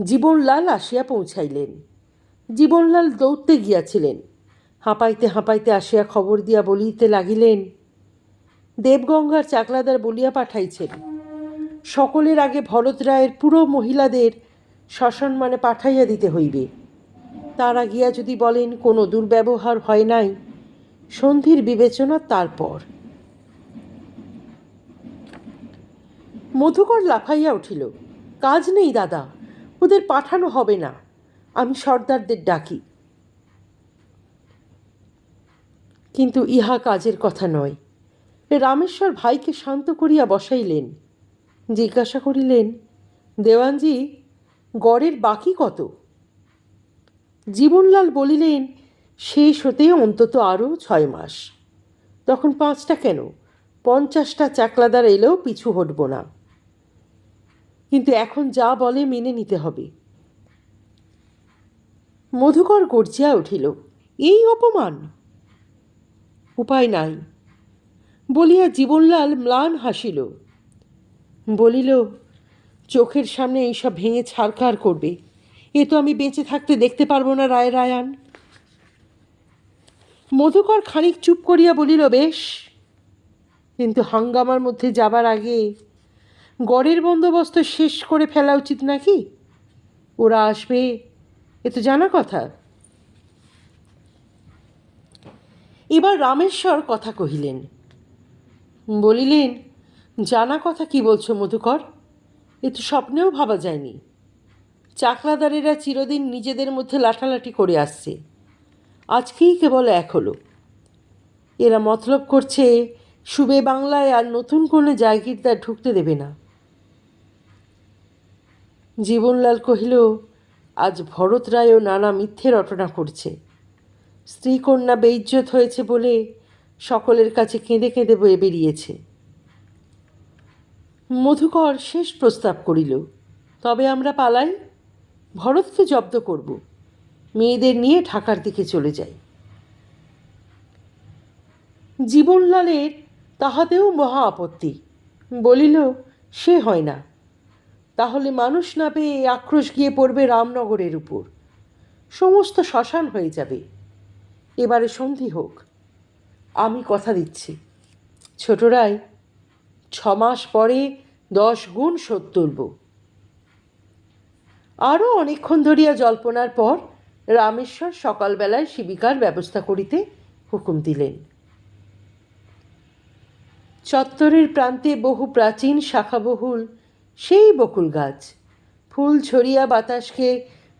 জীবনলাল আসিয়া পৌঁছাইলেন। জীবনলাল দৌড়তে গিয়াছিলেন। হাঁপাইতে হাঁপাইতে আসিয়া খবর দিয়া বলিতে লাগিলেন, দেবগঙ্গার চাকলাদার বলিয়া পাঠাইছেন সকলের আগে ভরত রায়ের পুরো মহিলাদের শ্মশানমানে পাঠাইয়া দিতে হইবে। তারা গিয়া যদি বলেন কোনো দুর্ব্যবহার হয় নাই, সন্ধির বিবেচনা তারপর। মধুকর লাফাইয়া উঠিল। কাজ নেই দাদা, ওদের পাঠানো হবে না, আমি সর্দারদের ডাকি। কিন্তু ইহা কাজের কথা নয়। রামেশ্বর ভাইকে শান্ত করিয়া বসাইলেন। জিজ্ঞাসা করিলেন, দেওয়ানজি, গড়ের বাকি কত? জীবনলাল বলিলেন, শেষ হতে অন্তত আরও 6 মাস। তখন 5টা কেন, 50টা চাকলাদার এলেও পিছু হটব না। কিন্তু এখন যা বলে মেনে নিতে হবে। মধুকর গর্জিয়া উঠিল, এই অপমান! উপায় নাই বলিয়া জীবনলাল ম্লান হাসিল। বলিল, চোখের সামনে এইসব ভেঙে ছারখার করবে, এ তো আমি বেঁচে থাকতে দেখতে পারবো না রায়রায়ান। মধুকর খানিক চুপ করিয়া বলিল, বেশ, কিন্তু হাঙ্গামার মধ্যে যাবার আগে গড়ের বন্দোবস্ত শেষ করে ফেলা উচিত নাকি? ওরা আসবে এ তো জানা কথা। এবার রামেশ্বর কথা কহিলেন। বলিলেন, জানা কথা কি বলছো মধুকর? এ তো স্বপ্নেও ভাবা যায়নি। চাকলাদারেরা চিরদিন নিজেদের মধ্যে লাঠালাঠি করে আসছে, আজকেই কেবল এক হলো। এরা মতলব করছে সুবে বাংলায় আর নতুন কোনো জায়গিরদার ঢুকতে দেবে না। জীবনলাল কহিল, আজ ভরত রায়ও নানা মিথ্যে রটনা করছে। স্ত্রী কন্যা বেইজ্জত হয়েছে বলে সকলের কাছে কেঁদে কেঁদে বয়ে বেরিয়েছে। মধুকর শেষ প্রস্তাব করিল, তবে আমরা পালাই, ভরতকে জব্দ করব, মেয়েদের নিয়ে ঢাকার দিকে চলে যাই। জীবনলালের তাহাতেও মহা আপত্তি। বলিল, সে হয় না। তাহলে মানুষ না পেয়ে আক্রোশ গিয়ে পড়বে রামনগরের উপর, সমস্ত শ্মশান হয়ে যাবে। এবারে সন্ধি হোক, আমি কথা দিচ্ছি। ছোটরাই, 6 মাস পরে 10 গুণ শোধ তুলব। আরও অনেকক্ষণ ধরিয়া জল্পনার পর রামেশ্বর সকালবেলায় শিবিকার ব্যবস্থা করিতে হুকুম দিলেন। চত্বরের প্রান্তে বহু প্রাচীন শাখাবহুল সেই বকুল গাছ ফুল ছড়িয়া বাতাসকে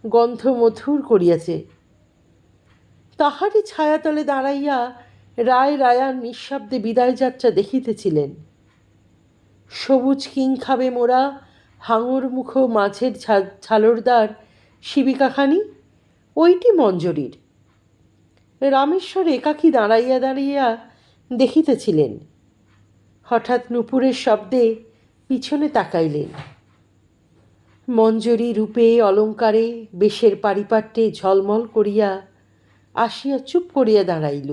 গন্ধ মধুর করিয়াছে। তাহারই ছায়াতলে দাঁড়াইয়া রায়রায়ান নিঃশব্দে বিদায় যাত্রা দেখিতেছিলেন। সবুজ কিংখাবে মোড়া হাঙর মুখ মাঝের ঝালরদার শিবিকাখানি, ওইটি মঞ্জরির। রামেশ্বর একাকী দাঁড়াইয়া দাঁড়াইয়া দেখিতেছিলেন। হঠাৎ নূপুরের শব্দে পিছনে তাকাইলেন। মঞ্জরি রূপে অলঙ্কারে বেশের পারিপাট্যে ঝলমল করিয়া আসিয়া চুপ করিয়া দাঁড়াইল।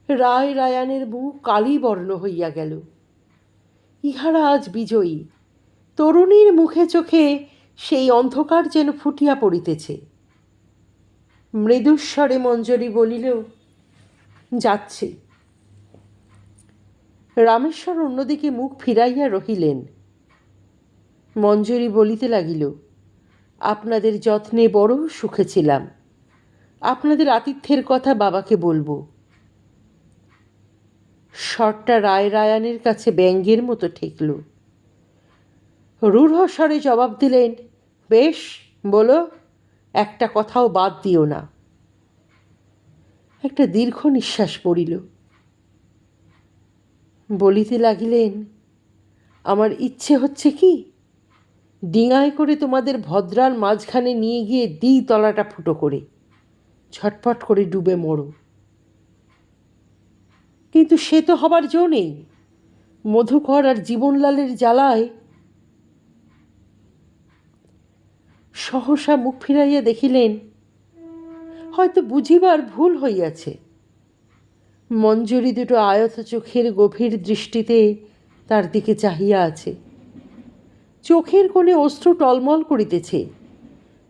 রায়রায়ানের মুখ কালি বর্ণ হইয়া গেল। ইহারা আজ বিজয়ী। তরুণীর মুখে চোখে সেই অন্ধকার যেন ফুটিয়া পড়িতেছে। মৃদুস্বরে মঞ্জরি বলিল, যাচ্ছে। রামেশ্বর অন্যদিকে মুখ ফিরাইয়া রহিলেন। মঞ্জরি বলিতে লাগিল, আপনাদের যত্নে বড় সুখে ছিলাম, আপনাদের আতিথ্যের কথা বাবাকে বলবো। স্বরটা রায়রায়ানের কাছে ব্যঙ্গের মতো ঠেকল। রূঢ় স্বরে জবাব দিলেন, বেশ, বলো, একটা কথাও বাদ দিও না। একটা দীর্ঘ নিঃশ্বাস পড়িল। বলিতে লাগিলেন, আমার ইচ্ছে হচ্ছে কি, ডিঙায় করে তোমাদের ভদ্রার মাঝখানে নিয়ে গিয়ে দিই তলাটা ফুটো করে, ঝটপট করে ডুবে মরো। কিন্তু সে তো হবার জো নেই। মধুকর আর জীবনলালের জ্বালায়। সহসা মুখ ফিরাইয়া দেখিলেন, হয়তো বুঝিবার ভুল হইয়াছে। মঞ্জরি দুটো আয়ত চোখের গভীর দৃষ্টিতে তার দিকে চাহিয়া আছে। চোখের কোণে অশ্রু টলমল করিতেছে।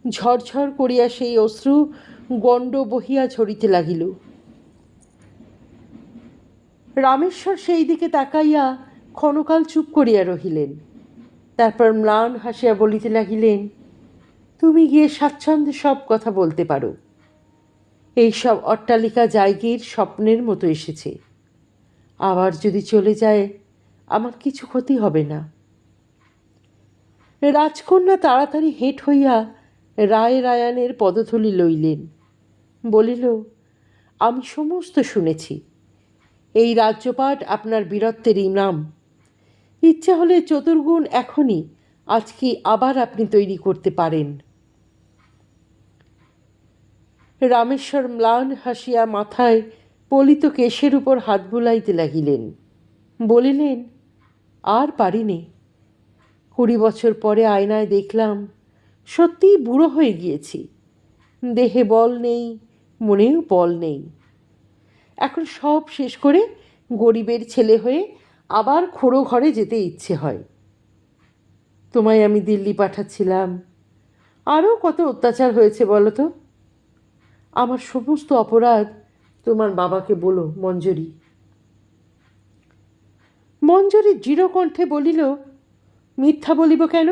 ঝরঝর করিয়া সেই অশ্রু গণ্ড বহিয়া ঝরিতে লাগিল। রামেশ্বর সেই দিকে তাকাইয়া ক্ষণকাল চুপ করিয়া রহিলেন। তারপর ম্লান হাসিয়া বলিতে লাগিলেন, তুমি গিয়ে স্বাচ্ছন্দ্যে সব কথা বলতে পারো। এইসব অট্টালিকা জায়গির স্বপ্নের মতো এসেছে, আবার যদি চলে যায় আমার কিছু ক্ষতি হবে না। রাজকন্যা তাড়াতাড়ি হেঁট হইয়া রায়রায়ানের পদধূলি লইলেন। বলিল, আমি সমস্ত শুনেছি। এই রাজ্যপাট আপনার বীরত্বের ইনাম। ইচ্ছা হলে চতুর্গুণ এখনই আজ কি আবার আপনি তৈরি করতে পারেন? রামেশ্বর ম্লান হাসিয়া মাথায় পলিত কেশের উপর হাত বুলাইতে লাগিলেন। বলিলেন, আর পারিনি। 20 বছর পরে আয়নায় দেখলাম সত্যিই বুড়ো হয়ে গিয়েছি। দেহে বল নেই, মনেও বল নেই। এখন সব শেষ করে গরিবের ছেলে হয়ে আবার খোড়ো ঘরে যেতে ইচ্ছে হয়। তোমায় আমি দিল্লি পাঠাচ্ছিলাম। আরও কত অত্যাচার হয়েছে বলো তো? আমার সমস্ত অপরাধ তোমার বাবাকে বলো মঞ্জরি। মঞ্জরি দৃঢ় কণ্ঠে বলিল, মিথ্যা বলিব কেন?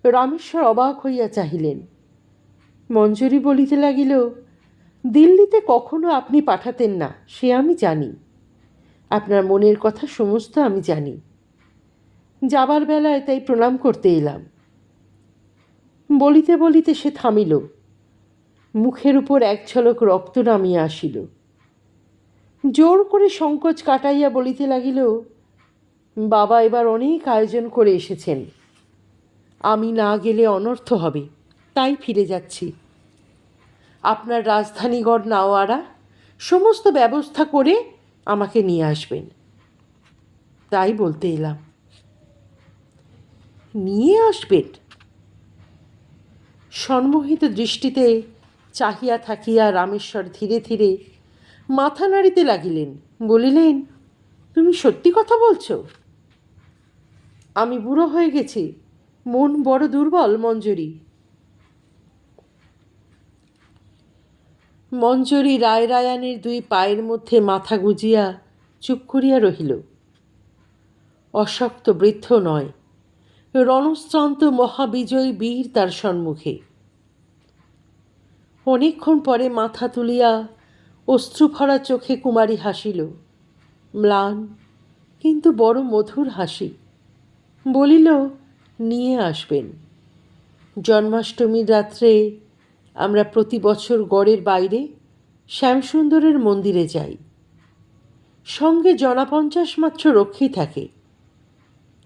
রামেশ্বর অবাক হইয়া চাহিলেন। মঞ্জরি বলিতে লাগিল, দিল্লিতে কখনো আপনি পাঠাতেন না, সে আমি জানি। আপনার মনের কথা সমস্ত আমি জানি। যাবার বেলায় তাই প্রণাম করতে এলাম। বলিতে বলিতে সে থামিল। মুখের উপর এক ঝলক রক্ত নামিয়া আসিল। জোর করে সংকোচ কাটাইয়া বলিতে লাগিল, বাবা এবার অনেক আয়োজন করে এসেছেন। আমি না গেলে অনর্থ হবে, তাই ফিরে যাচ্ছি। আপনার রাজধানীগড় নাওয়ারা সমস্ত ব্যবস্থা করে আমাকে নিয়ে আসবেন, তাই বলতে এলাম। নিয়ে আসবেন? সম্মোহিত দৃষ্টিতে চাহিয়া থাকিয়া রামেশ্বর ধীরে ধীরে মাথা নাড়িতে লাগিলেন। বলিলেন, তুমি সত্যি কথা বলছো? আমি বুড়ো হয়ে গেছি, মন বড় দুর্বল মঞ্জরি। মঞ্জরি রায়রায়ানের 2 পায়ের মধ্যে মাথা গুজিয়া চুপ করিয়া রহিল। অশক্ত বৃদ্ধ নয়, রণশ্রান্ত মহাবিজয়ী বীর তার সম্মুখে। অনেকক্ষণ পরে মাথা তুলিয়া অশ্রুভরা চোখে কুমারী হাসিল, ম্লান কিন্তু বড় মধুর হাসি। বলিল, নিয়ে আসবেন। জন্মাষ্টমীর রাত্রে আমরা প্রতি বছর গড়ের বাইরে শ্যামসুন্দরের মন্দিরে যাই। সঙ্গে 50 মাত্র রক্ষী থাকে।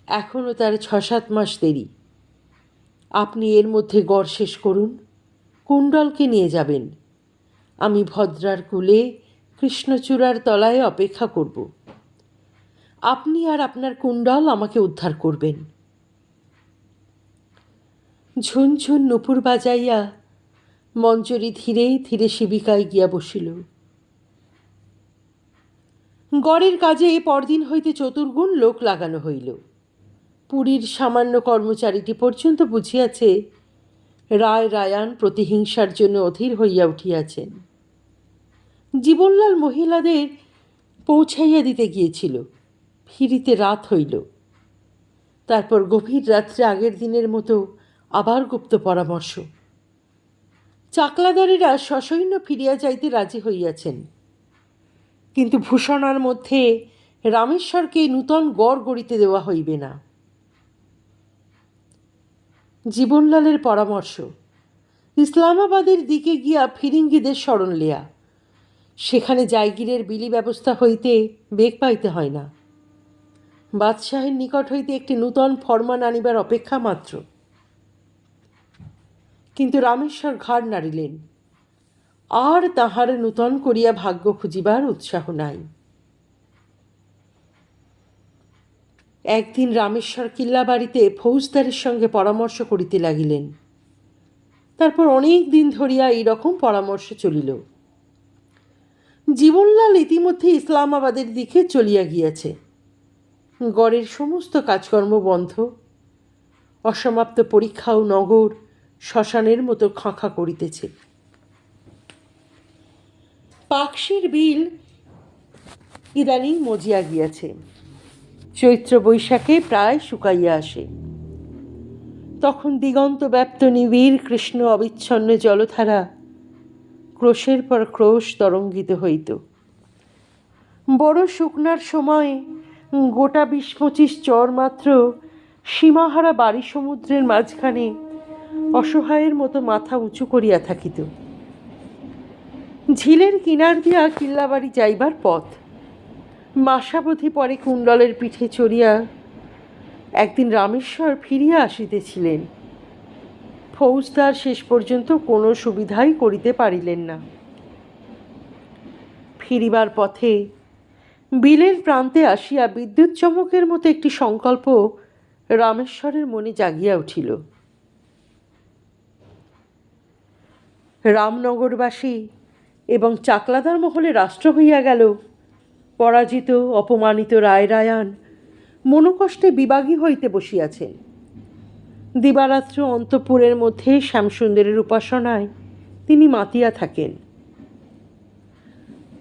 এখনও তার 6-7 মাস দেরি। আপনি এর মধ্যে গড় শেষ করুন, কুণ্ডলকে নিয়ে যাবেন। আমি ভদ্রার কূলে কৃষ্ণচূড়ার তলায় অপেক্ষা করব। আপনি আর আপনার কুণ্ডল আমাকে উদ্ধার করবেন। ঝুনঝুন নুপুর বাজাইয়া মঞ্জরি ধীরে ধীরে শিবিকায় গিয়া বসিল। গড়ের কাজে পরদিন হইতে চতুর্গুণ লোক লাগানো হইল। পুরীর সামান্য কর্মচারীটি পর্যন্ত বুঝিয়াছে রায় রায়ান প্রতিহিংসার জন্য অধীর হইয়া উঠিয়াছেন। জীবনলাল মহিলাদের পৌঁছাইয়া দিতে গিয়েছিল। ফিরিতে রাত হইল। তারপর গভীর রাত্রে আগের দিনের মতো আবার গুপ্ত পরামর্শ। চাকলাদারেরা সসৈন্য ফিরিয়া যাইতে রাজি হইয়াছেন, কিন্তু ভূষণার মধ্যে রামেশ্বরকে নূতন গড় গড়িতে দেওয়া হইবে না। জীবনলালের পরামর্শ, ইসলামাবাদের দিকে গিয়া ফিরিঙ্গিদের শরণ লেয়া। সেখানে জায়গিরের বিলি ব্যবস্থা হইতে বেগ পাইতে হয় না। বাদশাহের নিকট হইতে একটি নূতন ফরমান আনিবার অপেক্ষা মাত্র। কিন্তু রামেশ্বর ঘাড় নাড়িলেন। আর তাহার নূতন করিয়া ভাগ্য খুঁজিবার উৎসাহ নাই। একদিন রামেশ্বর কিল্লাবাড়িতে ফৌজদারের সঙ্গে পরামর্শ করিতে লাগিলেন। তারপর অনেক দিন ধরিয়া এইরকম পরামর্শ চলিল। জীবনলাল ইতিমধ্যে ইসলামাবাদের দিকে চলিয়া গিয়াছে। গড়ের সমস্ত কাজকর্ম বন্ধ। অসমাপ্ত পরীক্ষা ও নগর শ্মশানের মতো খাঁখা করিতেছে। পাকশির বিল ইদানিং মজিয়া গিয়াছে। চৈত্র বৈশাখে প্রায় শুকাইয়া আসে। তখন দিগন্ত ব্যাপ্ত নিবিড় কৃষ্ণ অবিচ্ছন্ন জলধারা ক্রোশের পর ক্রোশ তরঙ্গিত হইত। বড় শুকনার সময় গোটা 20-25 চর মাত্র সীমাহারা বাড়ি সমুদ্রের মাঝখানে অসহায়ের মতো মাথা উঁচু করিয়া থাকিত। ঝিলের কিনার দিয়া কিল্লাবাড়ি যাইবার পথ। মাসাবধি পরে কুণ্ডলের পিঠে চড়িয়া একদিন রামেশ্বর ফিরিয়া আসিতেছিলেন। ফৌজদার শেষ পর্যন্ত কোনো সুবিধাই করিতে পারিলেন না। ফিরিবার পথে বিলের প্রান্তে আসিয়া বিদ্যুৎ চমকের মতো একটি সংকল্প রামেশ্বরের মনে জাগিয়া উঠিল। রামনগরবাসী এবং চাকলাদার মহলে রাষ্ট্র হইয়া গেল। পরাজিত অপমানিত রায়রায়ান মনোকষ্টে বিবাগী হইতে বসিয়াছেন। দিবারাত্র অন্তঃপুরের মধ্যে শ্যামসুন্দরের উপাসনায় তিনি মাতিয়া থাকেন।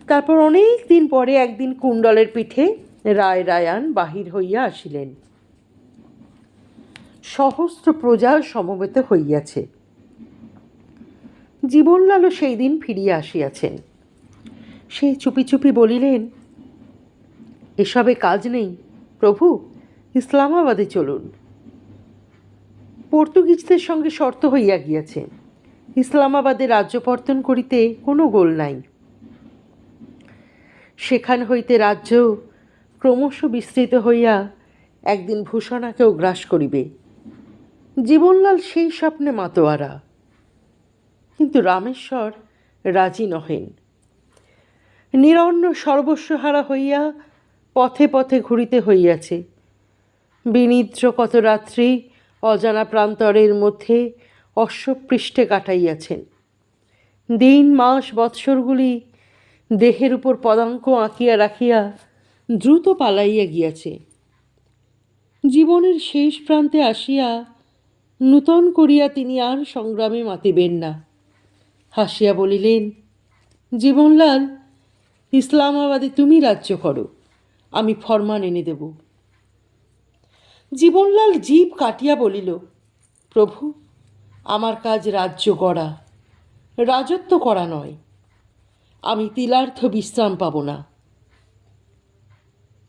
তারপর অনেক দিন পরে একদিন কুণ্ডলের পিঠে রায়রায়ান বাহির হইয়া আসিলেন। সহস্র প্রজা সমবেত হইয়াছে। জীবনলালও সেই দিন ফিরিয়া আসিয়াছেন। সে চুপি চুপি বলিলেন, এসবে কাজ নেই প্রভু, ইসলামাবাদে চলুন। পর্তুগিজদের সঙ্গে শর্ত হইয়া গিয়াছে, ইসলামাবাদে রাজ্যপর্তন করিতে কোনো গোল নাই। সেখান হইতে রাজ্য ক্রমশ বিস্তৃত হইয়া একদিন ভূষণাকেও গ্রাস করিবে। জীবনলাল সেই স্বপ্নে মাতোয়ারা, কিন্তু রামেশ্বর রাজি নহেন। নিরন্ন সর্বস্বহারা হইয়া পথে পথে ঘুরিতে হইয়াছে। বিনিদ্র কত রাত্রি অজানা প্রান্তরের মধ্যে অশ্বপৃষ্ঠে কাটাইয়াছেন। দিন মাস বৎসরগুলি দেহের উপর পদাঙ্ক আঁকিয়া রাখিয়া দ্রুত পালাইয়া গিয়াছে। জীবনের শেষ প্রান্তে আসিয়া নূতন করিয়া তিনি আর সংগ্রামে মাতিবেন না। হাসিয়া বলিলেন, জীবনলাল, ইসলামাবাদে তুমি রাজ্য করো, আমি ফরমান এনে দেব। জীবনলাল জিভ কাটিয়া বলিল, প্রভু, আমার কাজ রাজ্য গড়া, রাজত্ব করা নয়। আমি তিলার্থ বিশ্রাম পাব না।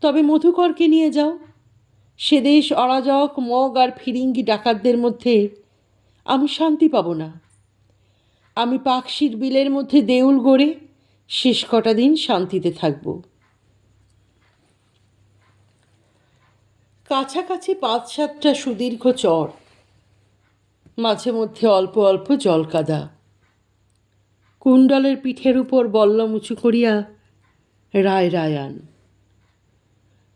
তবে মধুকরকে নিয়ে যাও। সে দেশ অরাজক মগ আর ফিরিঙ্গি ডাকাতদের মধ্যে আমি শান্তি পাব না। আমি পাকশির বিলের মধ্যে দেউল গড়ে শেষ কটা দিন শান্তিতে থাকব। কাছাকাছি 5-7টা সুদীর্ঘ চর, মাঝে মধ্যে অল্প অল্প জলকাদা। কুণ্ডলের পিঠের উপর বল্লম উঁচু করিয়া রায়রায়ান।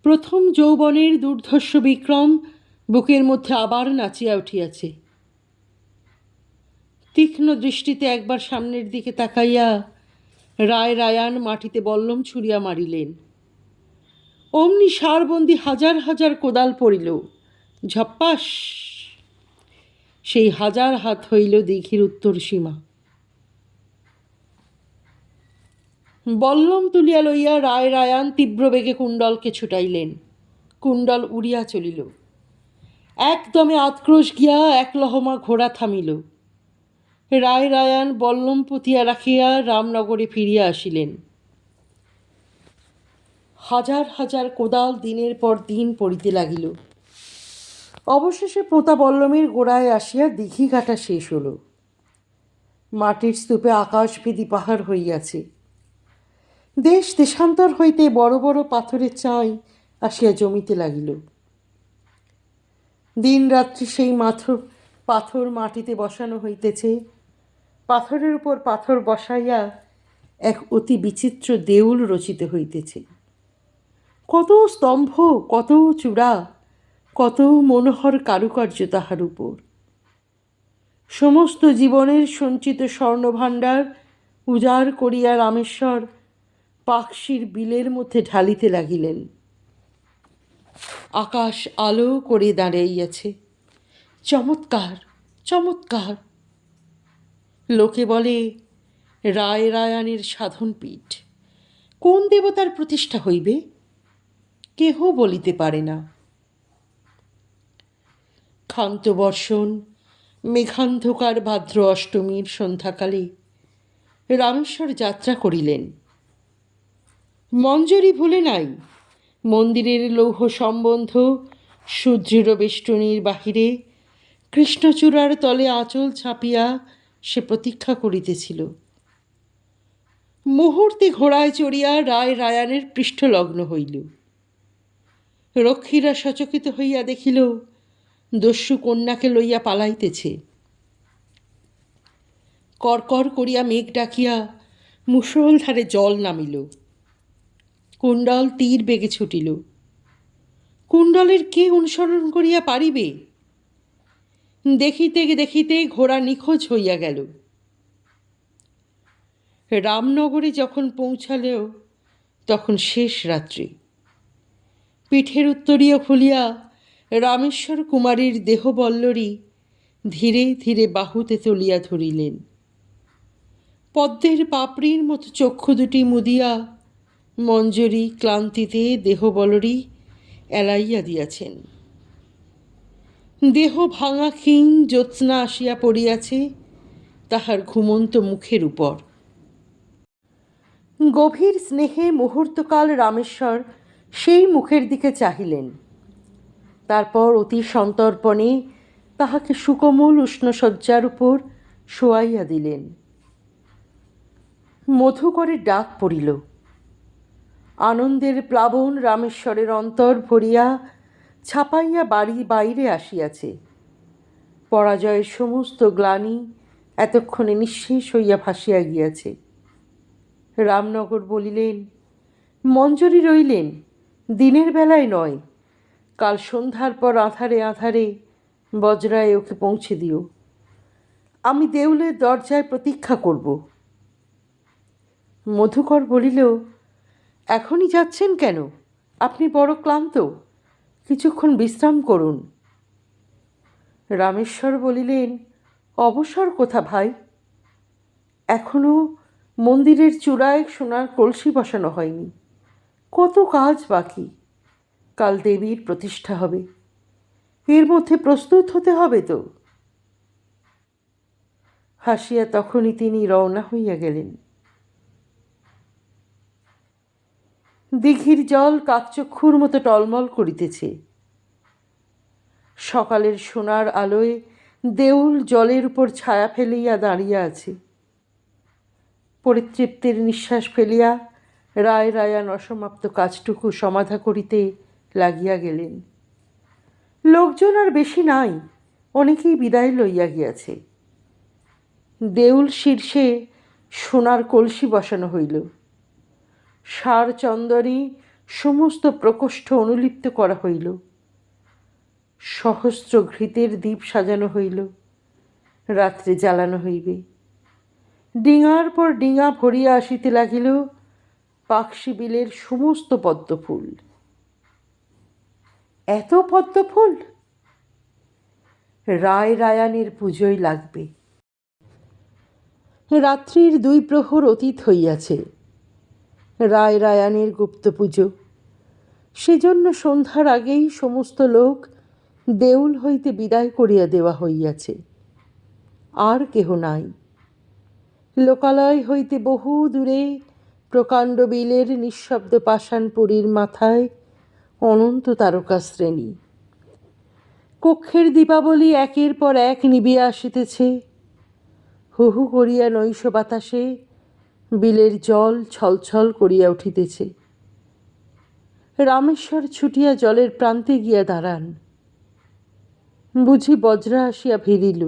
প্রথম যৌবনের দুর্ধর্ষ বিক্রম বুকের মধ্যে আবার নাচিয়া উঠিয়াছে। তীক্ষ্ণ দৃষ্টিতে একবার সামনের দিকে তাকাইয়া রায়রায়ান মাটিতে বল্লম ছুঁড়িয়া মারিলেন। অমনি সারবন্দি হাজার হাজার কোদাল পড়িল। ঝপ্পাস! সেই হাজার হাত হইল দিঘির উত্তর সীমা। বল্লম তুলিয়া লইয়া রায়রায়ান তীব্র বেগে কুণ্ডলকে ছুটাইলেন। কুণ্ডল উড়িয়া চলিল। একদমে আক্রোশ গিয়া এক লহমা ঘোড়া থামিল। রায়রায়ান বল্লম পুঁতিয়া রাখিয়া রামনগরে ফিরিয়া আসিলেন। হাজার হাজার কোদাল দিনের পর দিন পড়িতে লাগিল। অবশেষে পোঁতা বল্লমের গোড়ায় আসিয়া দিঘি কাটা শেষ হল। মাটির স্তূপে আকাশভেদী পাহাড় হইয়াছে। দেশ দেশান্তর হইতে বড় বড় পাথরের চাঁই আসিয়া জমিতে লাগিল। দিন রাত্রি সেই পাথর মাটিতে বসানো হইতেছে। পাথরের উপর পাথর বসাইয়া এক অতি বিচিত্র দেউল রচিত হইতেছে। কত স্তম্ভ, কত চূড়া, কত মনোহর কারুকার্য তাহার উপর। সমস্ত জীবনের সঞ্চিত স্বর্ণভাণ্ডার উজাড় করিয়া রামেশ্বর পাকশির বিলের মধ্যে ঢালিতে লাগিলেন। আকাশ আলো করে দাঁড়াইয়াছে। চমৎকার, চমৎকার! লোকে বলে রায়রায়ানের সাধনপীঠ। কোন দেবতার প্রতিষ্ঠা হইবে কেহ বলিতে পারে না। ক্ষান্ত বর্ষণ, মেঘান্ধকার ভাদ্র অষ্টমীর সন্ধ্যাকালে রামেশ্বর যাত্রা করিলেন। মঞ্জরি ভুলে নাই। মন্দিরের লৌহ সম্বন্ধ সুদৃঢ় বেষ্টনীর বাহিরে কৃষ্ণচূড়ার তলে আঁচল ছাপিয়া সে প্রতীক্ষা করিতেছিল। মুহূর্তে ঘোড়ায় চড়িয়া রায়রায়ানের পৃষ্ঠলগ্ন হইল। রক্ষীরা সচকিত হইয়া দেখিল দস্যু কন্যাকে লইয়া পালাইতেছে। করকর করিয়া মেঘ ডাকিয়া মুষলধারে জল নামিল। কুণ্ডল তীর বেগে ছুটিল। কুণ্ডলের কে অনুসরণ করিয়া পারিবে? দেখিতে দেখিতে ঘোড়া নিখোঁজ হইয়া গেল। রামনগরে যখন পৌঁছালেও তখন শেষ রাত্রি। পিঠের উত্তরীয় খুলিয়া রামেশ্বর কুমারীর দেহবল্লরী ধীরে ধীরে বাহুতে তুলিয়া ধরিলেন। পদ্মের পাপড়ির মতো চক্ষু দুটি মুদিয়া মঞ্জরী ক্লান্তিতে দেহবল্লরী এলাইয়া দিয়াছেন। দেহ ভাঙা ক্ষীণ জ্যোৎস্না আসিয়া পড়িয়াছে তাহার ঘুমন্ত মুখের উপর। গভীর স্নেহে মুহূর্তকাল রামেশ্বর সেই মুখের দিকে চাহিলেন। তারপর অতি সন্তর্পণে তাহাকে সুকোমল উষ্ণ শয্যার উপর শোয়াইয়া দিলেন। মধুকরের ডাক পড়িল। আনন্দের প্লাবন রামেশ্বরের অন্তর ভরিয়া ছাপাইয়া বাড়ি বাইরে আসিয়াছে। পরাজয়ের সমস্ত গ্লানি এতক্ষণে নিঃশেষ হইয়া ভাসিয়া গিয়াছে। রামনগর বলিলেন, মঞ্জরী রইলেন, দিনের বেলায় নয়, কাল সন্ধ্যার পর আঁধারে আঁধারে বজরায় ওকে পৌঁছে দিও। আমি দেউলের দরজায় প্রতীক্ষা করব। মধুকর বলিল, এখনই যাচ্ছেন কেন? আপনি বড় ক্লান্ত, কিছুক্ষণ বিশ্রাম করুন। রামেশ্বর বলিলেন, অবসর কোথা ভাই? এখনো মন্দিরের চূড়ায় সোনার কলসি বসানো হয়নি, কত কাজ বাকি। কাল দেবীর প্রতিষ্ঠা হবে, এর মধ্যে প্রস্তুত হতে হবে তো। হাসিয়া তখনই তিনি রওনা হইয়া গেলেন। দিঘির জল কাকচক্ষুর মতো টলমল করিতেছে। সকালের সোনার আলোয় দেউল জলের উপর ছায়া ফেলিয়া দাঁড়িয়ে আছে। পরিতৃপ্তির নিঃশ্বাস ফেলিয়া রায় রায়ান অসমাপ্ত কাজটুকু সমাধা করিতে লাগিয়া গেলেন। লোকজন আর বেশি নাই, অনেকেই বিদায় লইয়া গিয়াছে। দেউল শীর্ষে সোনার কলসি বসানো হইল। সার চন্দনে সমস্ত প্রকোষ্ঠ অনুলিপ্ত করা হইল। সহস্র ঘৃতের দ্বীপ সাজানো হইল, রাত্রে জ্বালানো হইবে। ডিঙার পর ডিঙা ভরিয়া আসিতে লাগিল পাকশি বিলের সমস্ত পদ্মফুল। এত পদ্মফুল! রায় রায়ানের পুজোয় লাগবে। রাত্রির 2 প্রহর অতীত হইয়াছে। রায় রায়ানের গুপ্ত পুজো, সেজন্য সন্ধ্যার আগেই সমস্ত লোক দেউল হইতে বিদায় করিয়া দেওয়া হইয়াছে। আর কেহ নাই। লোকালয় হইতে বহু দূরে প্রকাণ্ড বিলের নিঃশব্দ পাষাণপুরীর মাথায় অনন্ত তারকা শ্রেণী। কক্ষের দীপাবলি একের পর এক নিবিয়া আসিতেছে। হু হু করিয়া নৈশ বাতাসে বিলের জল ছলছল করিয়া উঠিতেছে। রামেশ্বর ছুটিয়া জলের প্রান্তে গিয়া দাঁড়ান। বুঝি বজ্রা আসিয়া ভিড়িল।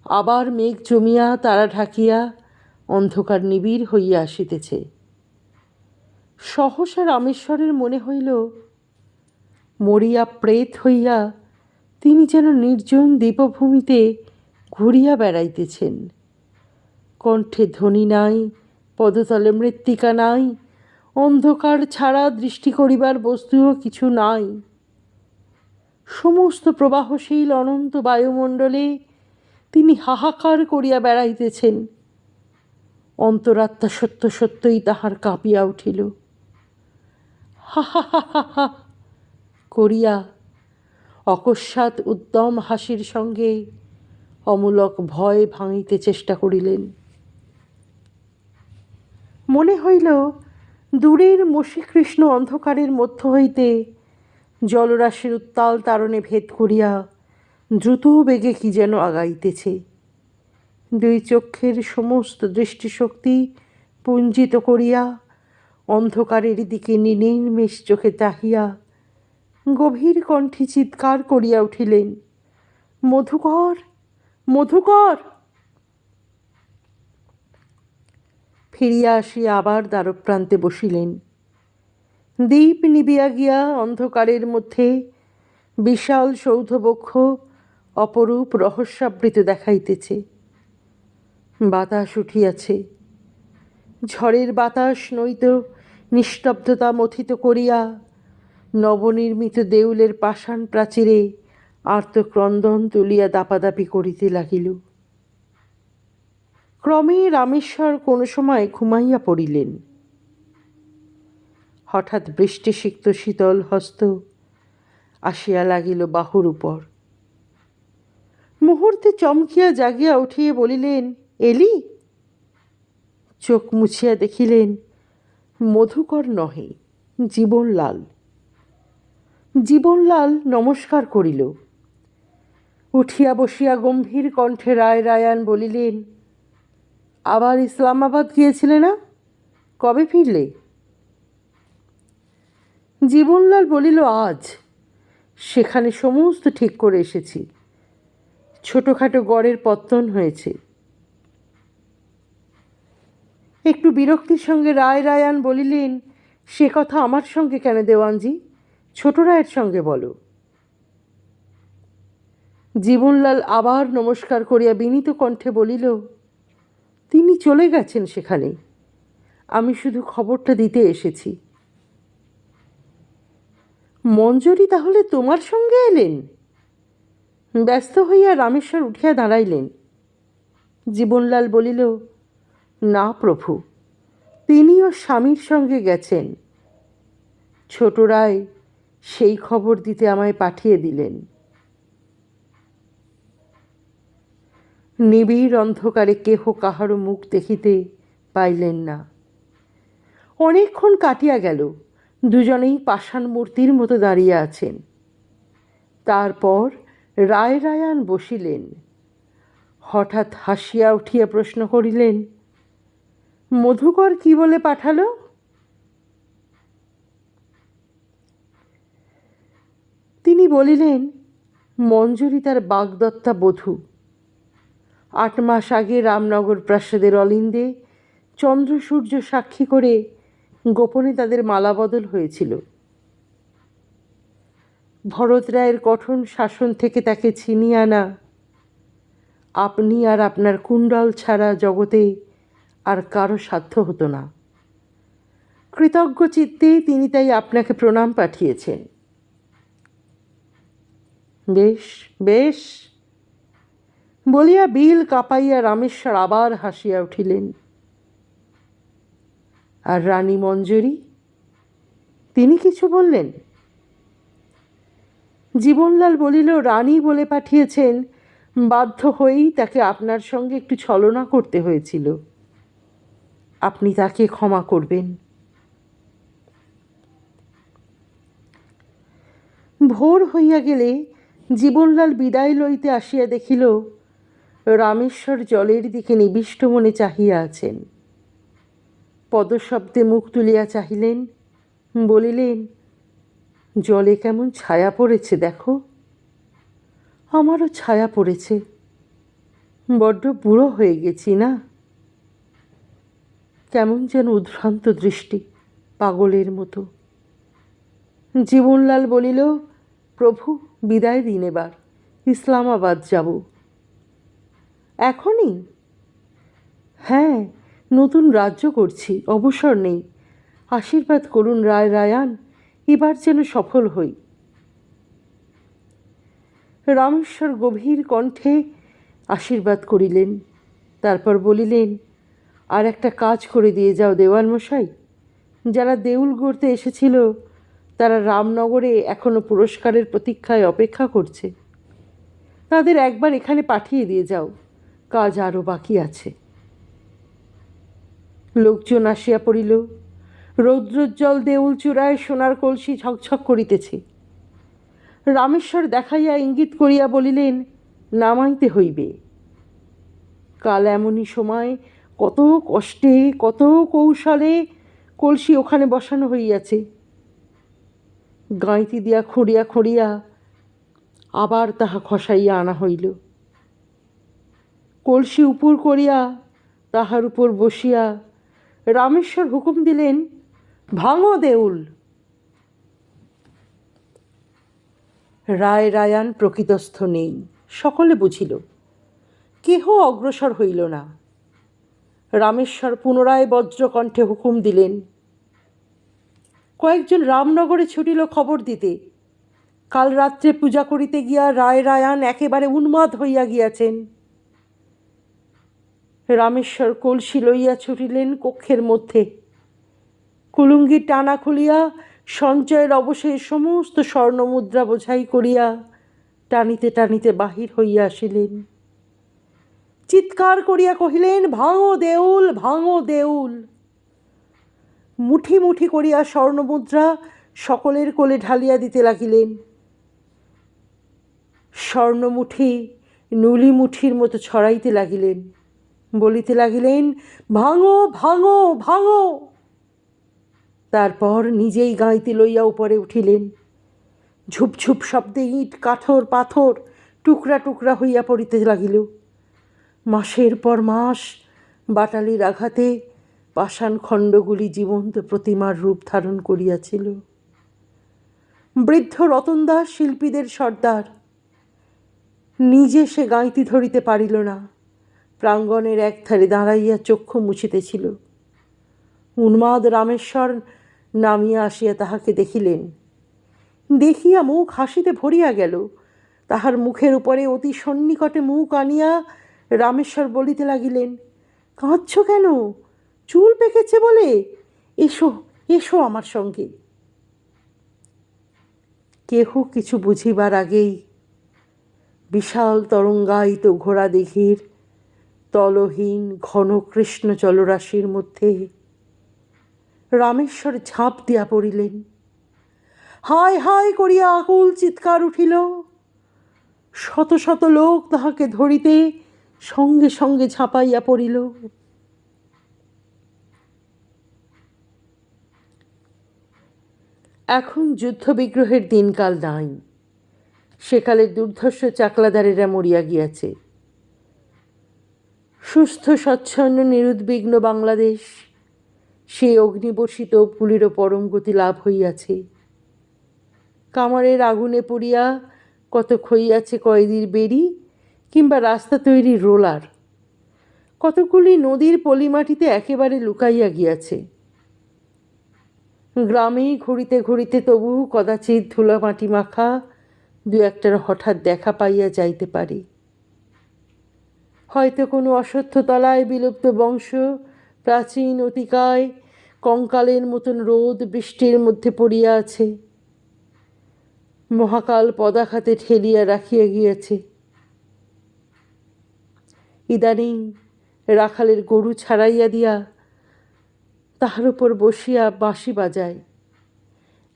আবার মেঘ জমিয়া তারা ঢাকিয়া অন্ধকার নিবিড় হইয়া আসিতেছে। সহসা রামেশ্বরের মনে হইল মরিয়া প্রেত হইয়া তিনি যেন নির্জন দ্বীপভূমিতে ঘুরিয়া বেড়াইতেছেন। কণ্ঠে ধ্বনি নাই, পদতলে মৃত্তিকা নাই, অন্ধকার ছাড়া দৃষ্টি করিবার বস্তুও কিছু নাই। সমস্ত প্রবাহশীল অনন্ত বায়ুমণ্ডলে তিনি হাহাকার করিয়া বেড়াইতেছেন। অন্তরাত্মা সত্য সত্যই তাহার কাঁপিয়া উঠিল। হা হা হা হা হা করিয়া অকস্মাৎ উদ্যম হাসির সঙ্গে অমূলক ভয় ভাঙিতে চেষ্টা করিলেন। মনে হইল দূরের মসীকৃষ্ণ অন্ধকারের মধ্য হইতে জলরাশির উত্তাল তারণে ভেদ করিয়া দ্রুত বেগে কি যেন আগাইতেছে। 2 চক্ষের সমস্ত দৃষ্টিশক্তি পুঞ্জিত করিয়া অন্ধকারের দিকে নির্নিমেষ চোখে চাহিয়া গভীর কণ্ঠে চিৎকার করিয়া উঠিলেন, মধুকর, মধুকর। ফিরিয়া আসিয়া আবার দ্বারপ্রান্তে বসিলেন। দীপ নিবিয়া গিয়া অন্ধকারের মধ্যে বিশাল সৌধবক্ষ অপরূপ রহস্যাবৃত দেখাইতেছে। বাতাস উঠিয়াছে। ঝড়ের বাতাস নইত নিস্তব্ধতা মথিত করিয়া নবনির্মিত দেউলের পাষাণ প্রাচীরে আর্তক্রন্দন তুলিয়া দাপাদাপি করিতে লাগিল। ক্রমে রামেশ্বর কোনো সময় ঘুমাইয়া পড়িলেন। হঠাৎ বৃষ্টিসিক্ত শীতল হস্ত আসিয়া লাগিল বাহুর উপর। মুহূর্তে চমকিয়া জাগিয়া উঠিয়া বলিলেন, এলি? চোখ মুছিয়া দেখিলেন মধুকর নহে, জীবনলাল। জীবনলাল নমস্কার করিল। উঠিয়া বসিয়া গম্ভীর কণ্ঠে রায় রায়ান বলিলেন, আবার ইসলামাবাদ গিয়েছিলে না? কবে ফিরলে? জীবনলাল বলিল, আজ। সেখানে সমস্ত ঠিক করে এসেছি। ছোটোখাটো গড়ের পত্তন হয়েছে। একটু বিরক্তির সঙ্গে রায় রায়ান বলিলেন, সে কথা আমার সঙ্গে কেন দেওয়ানজি? ছোট রায়ের সঙ্গে বলো। জীবনলাল আবার নমস্কার করিয়া বিনীত কণ্ঠে বলিল, তিনি চলে গেছেন সেখানে, আমি শুধু খবরটা দিতে এসেছি। মঞ্জরি তাহলে তোমার সঙ্গে এলেন? ব্যস্ত হইয়া রামেশ্বর উঠিয়া দাঁড়াইলেন। জীবনলাল বলিল, না প্রভু, তিনিও স্বামীর সঙ্গে গেছেন। ছোট রায় সেই খবর দিতে আমায় পাঠিয়ে দিলেন। নিবিড় অন্ধকারে কেহ কাহারও মুখ দেখিতে পাইলেন না। অনেকক্ষণ কাটিয়া গেল। দুজনেই পাষাণ মূর্তির মতো দাঁড়িয়ে আছেন। তারপর রায় রায়ান বসিলেন। হঠাৎ হাসিয়া উঠিয়া প্রশ্ন করিলেন, মধুকর কি বলে পাঠালো? তিনি বলিলেন, মঞ্জরি তার বাগদত্তা বধূ। 8 মাস আগে রামনগর প্রাসাদের অলিন্দে চন্দ্র সূর্য সাক্ষী করে গোপনে তাদের মালা বদল হয়েছিল। ভরত রায়ের কঠোর শাসন থেকে তাকে ছিনিয়ে আনা আপনি আর আপনার কুণ্ডল ছাড়া জগতে আর কারো সাধ্য হতো না। কৃতজ্ঞ চিত্তে তিনি তাই আপনাকে প্রণাম পাঠিয়েছেন। বেশ বেশ বলিয়া বিল কাঁপাইয়া রামেশ্বর আবার হাসিয়া উঠিলেন। আর রানী মঞ্জরি, তিনি কিছু বললেন? জীবনলাল বলিল, রানী বলে পাঠিয়েছেন বাধ্য হয়েই তাকে আপনার সঙ্গে একটু ছলনা করতে হয়েছিল। আপনি তাকে ক্ষমা করবেন। ভোর হইয়া গেলে জীবনলাল বিদায় লইতে আসিয়া দেখিল রামেশ্বর জলের দিকে নিবিষ্ট মনে চাহিয়া আছেন। পদশব্দে মুখ তুলিয়া চাহিলেন, বলিলেন, জলে কেমন ছায়া পড়েছে দেখো। আমারও ছায়া পড়েছে। বড্ড বুড়ো হয়ে গেছি না? কেমন যেন উদ্ভ্রান্ত দৃষ্টি, পাগলের মতো। জীবনলাল বলিল, প্রভু বিদায় দিন, এবার ইসলামাবাদ যাব। এখনই? হ্যাঁ, নতুন রাজ্য করছি, অবসর নেই। আশীর্বাদ করুন রায় রায়ান, এবার যেন সফল হই। রামেশ্বর গভীর কণ্ঠে আশীর্বাদ করিলেন। তারপর বলিলেন, আর একটা কাজ করে দিয়ে যাও দেওয়ান মশাই। যারা দেউল গড়তে এসেছিল তারা রামনগরে এখনো পুরস্কারের প্রতীক্ষায় অপেক্ষা করছে। তাদের একবার এখানে পাঠিয়ে দিয়ে যাও, কাজ আরও বাকি আছে। লোকজন আসিয়া পড়িল। রৌদ্রোজ্জ্বল দেউল চূড়ায় সোনার কলসি ঝকঝক করিতেছে। রামেশ্বর দেখাইয়া ইঙ্গিত করিয়া বলিলেন, নামাইতে হইবে। কাল এমনই সময় কত কষ্টে কত কৌশলে কলসি ওখানে বসানো হইয়াছে। গাঁইতি দিয়া খুঁড়িয়া খুঁড়িয়া আবার তাহা খসাইয়া আনা হইল। কলসি উপর করিয়া তাহার উপর বসিয়া রামেশ্বর হুকুম দিলেন, ভাঙো দেউল। রায় রায়ান প্রকৃতস্থ নেই, সকলে বুঝিল। কেহ অগ্রসর হইল না। রামেশ্বর পুনরায় বজ্রকণ্ঠে হুকুম দিলেন। কয়েকজন রামনগরে ছুটিল খবর দিতে, কাল রাত্রে পূজা করিতে গিয়া রায় রায়ান একেবারে উন্মাদ হইয়া গিয়াছেন। রামেশ্বর কলসি লইয়া ছুটিলেন কক্ষের মধ্যে। কুলুঙ্গির টানা খুলিয়া সঞ্চয়ের অবশেষ সমস্ত স্বর্ণমুদ্রা বোঝাই করিয়া টানিতে টানিতে বাহির হইয়া আসিলেন। চিৎকার করিয়া কহিলেন, ভাঙো দেউল, ভাঙো দেউল। মুঠি মুঠি করিয়া স্বর্ণমুদ্রা সকলের কোলে ঢালিয়া দিতে লাগিলেন। স্বর্ণমুঠি নুলি মুঠির মতো ছড়াইতে লাগিলেন। বলিতে লাগিলেন, ভাঙো, ভাঙো, ভাঙো। তারপর নিজেই গাঁইতি লইয়া উপরে উঠিলেন। ঝুপঝুপ শব্দে ইট, কাঠর, পাথর টুকরা টুকরা হইয়া পড়িতে লাগিল। মাসের পর মাস বাটালির আঘাতে পাষাণ খণ্ডগুলি জীবন্ত প্রতিমার রূপ ধারণ করিয়াছিল। বৃদ্ধ রতন দাস শিল্পীদের সর্দার, নিজে সে গাঁইতি ধরিতে পারিল না, প্রাঙ্গণের একধারে দাঁড়াইয়া চক্ষু মুছিতেছিল। উন্মাদ রামেশ্বর নামিয়া আসিয়া তাহাকে দেখিলেন। দেখিয়া মুখ হাসিতে ভরিয়া গেল। তাহার মুখের উপরে অতি সন্নিকটে মুখ আনিয়া রামেশ্বর বলিতে লাগিলেন, কাঁদছ কেন? চুল পেকেছে বলে? এসো, এসো আমার সঙ্গে। কেহ কিছু বুঝিবার আগেই বিশাল তরঙ্গায়িত ঘোড়া দিঘির তলহীন ঘন কৃষ্ণ জলরাশির মধ্যে রামেশ্বর ঝাঁপ দিয়া পড়িলেন। হায় হায় করিয়া আকুল চিৎকার উঠিল। শত শত লোক তাহাকে ধরিতে সঙ্গে সঙ্গে ঝাঁপাইয়া পড়িল। এখন যুদ্ধবিগ্রহের দিনকাল নাই। সেকালের দুর্ধর্ষ চাকলাদারেরা মরিয়া গিয়াছে। সুস্থ স্বচ্ছন্ন নিরুদ্বিগ্ন বাংলাদেশ সেই অগ্নিবর্ষিত পুলিরও পরম গতি লাভ হইয়াছে। কামারের আগুনে পড়িয়া কত ক্ষইয়াছে কয়েদির বেড়ি কিংবা রাস্তা তৈরির রোলার। কতগুলি নদীর পলিমাটিতে একেবারে লুকাইয়া গিয়াছে। গ্রামে ঘুরিতে ঘুরিতে তবু কদাচিৎ ধুলা মাটি মাখা দু একটার হঠাৎ দেখা পাইয়া যাইতে পারে। হয়তো কোনো অশ্বত্থতলায় বিলুপ্ত বংশ প্রাচীন অতিকায় কঙ্কালের মতন রোদ বৃষ্টির মধ্যে পড়িয়া আছে, মহাকাল পদাঘাতে ঠেলিয়া রাখিয়া গিয়াছে। ইদানিং রাখালের গরু ছাড়াইয়া দিয়া তাহার উপর বসিয়া বাঁশি বাজায়।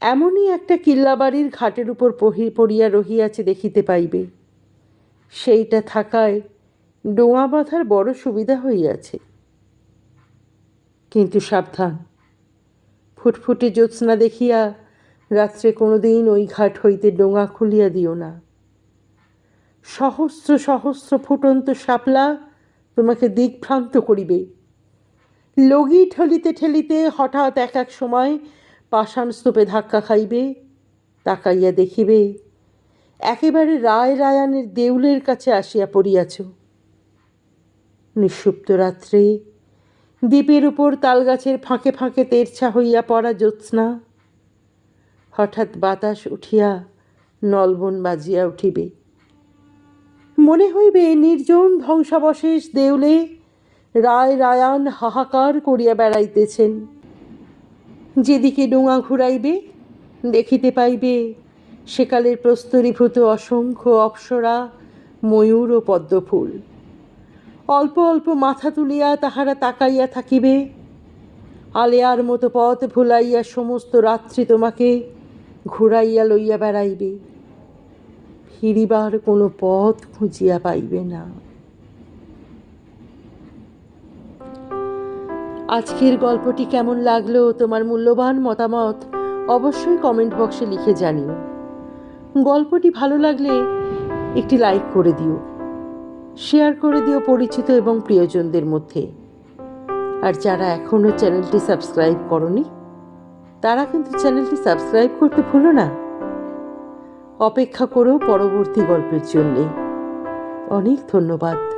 এমনই একটা কিল্লাবাড়ির ঘাটের উপর পড়িয়া রহিয়াছে দেখিতে পাইবে। সেইটা থাকায় ডোঙা বাঁধার বড় সুবিধা হইয়াছে। কিন্তু সাবধান, ফুটফুটে জ্যোৎস্না দেখিয়া রাত্রে কোনোদিন ওই ঘাট হইতে ডোঙা খুলিয়া দিও না। সহস্র সহস্র ফুটন্ত শাপলা তোমাকে দিগ্ভ্রান্ত করিবে। লগি ঠেলিতে ঠেলিতে হঠাৎ এক এক সময় পাষাণ স্তূপে ধাক্কা খাইবে। তাকাইয়া দেখিবে একেবারে রায় রায়ানের দেউলের কাছে আসিয়া পড়িয়াছ। নিঃসুপ্ত রাত্রে দ্বীপের উপর তালগাছের ফাঁকে ফাঁকে তেরছা হইয়া পড়া জ্যোৎস্না। হঠাৎ বাতাস উঠিয়া নলবন বাজিয়া উঠিবে। মনে হইবে নির্জন ধ্বংসাবশেষ দেউলে রায় রায়ান হাহাকার করিয়া বেড়াইতেছেন। যেদিকে ডোঙা ঘুরাইবে দেখিতে পাইবে সেকালের প্রস্তরীভূত অসংখ্য অপ্সরা, ময়ূর ও পদ্মফুল। অল্প অল্প মাথা তুলিয়া তাহারা তাকাইয়া থাকিবে। আলেয়ার মতো পথ ভুলাইয়া সমস্ত রাত্রি তোমাকে ঘুরাইয়া লইয়া বেড়াইবে। ফিরিবার কোনো পথ খুঁজিয়া পাইবে না। আজকের গল্পটি কেমন লাগলো, তোমার মূল্যবান মতামত অবশ্যই কমেন্ট বক্সে লিখে জানিও। গল্পটি ভালো লাগলে একটি লাইক করে দিও, শেয়ার করে দিও পরিচিত এবং প্রিয়জনদের মধ্যে। আর যারা এখনও চ্যানেলটি সাবস্ক্রাইব করনি তারা কিন্তু চ্যানেলটি সাবস্ক্রাইব করতে ভুলো না। অপেক্ষা করো পরবর্তী গল্পের জন্যে। অনেক ধন্যবাদ।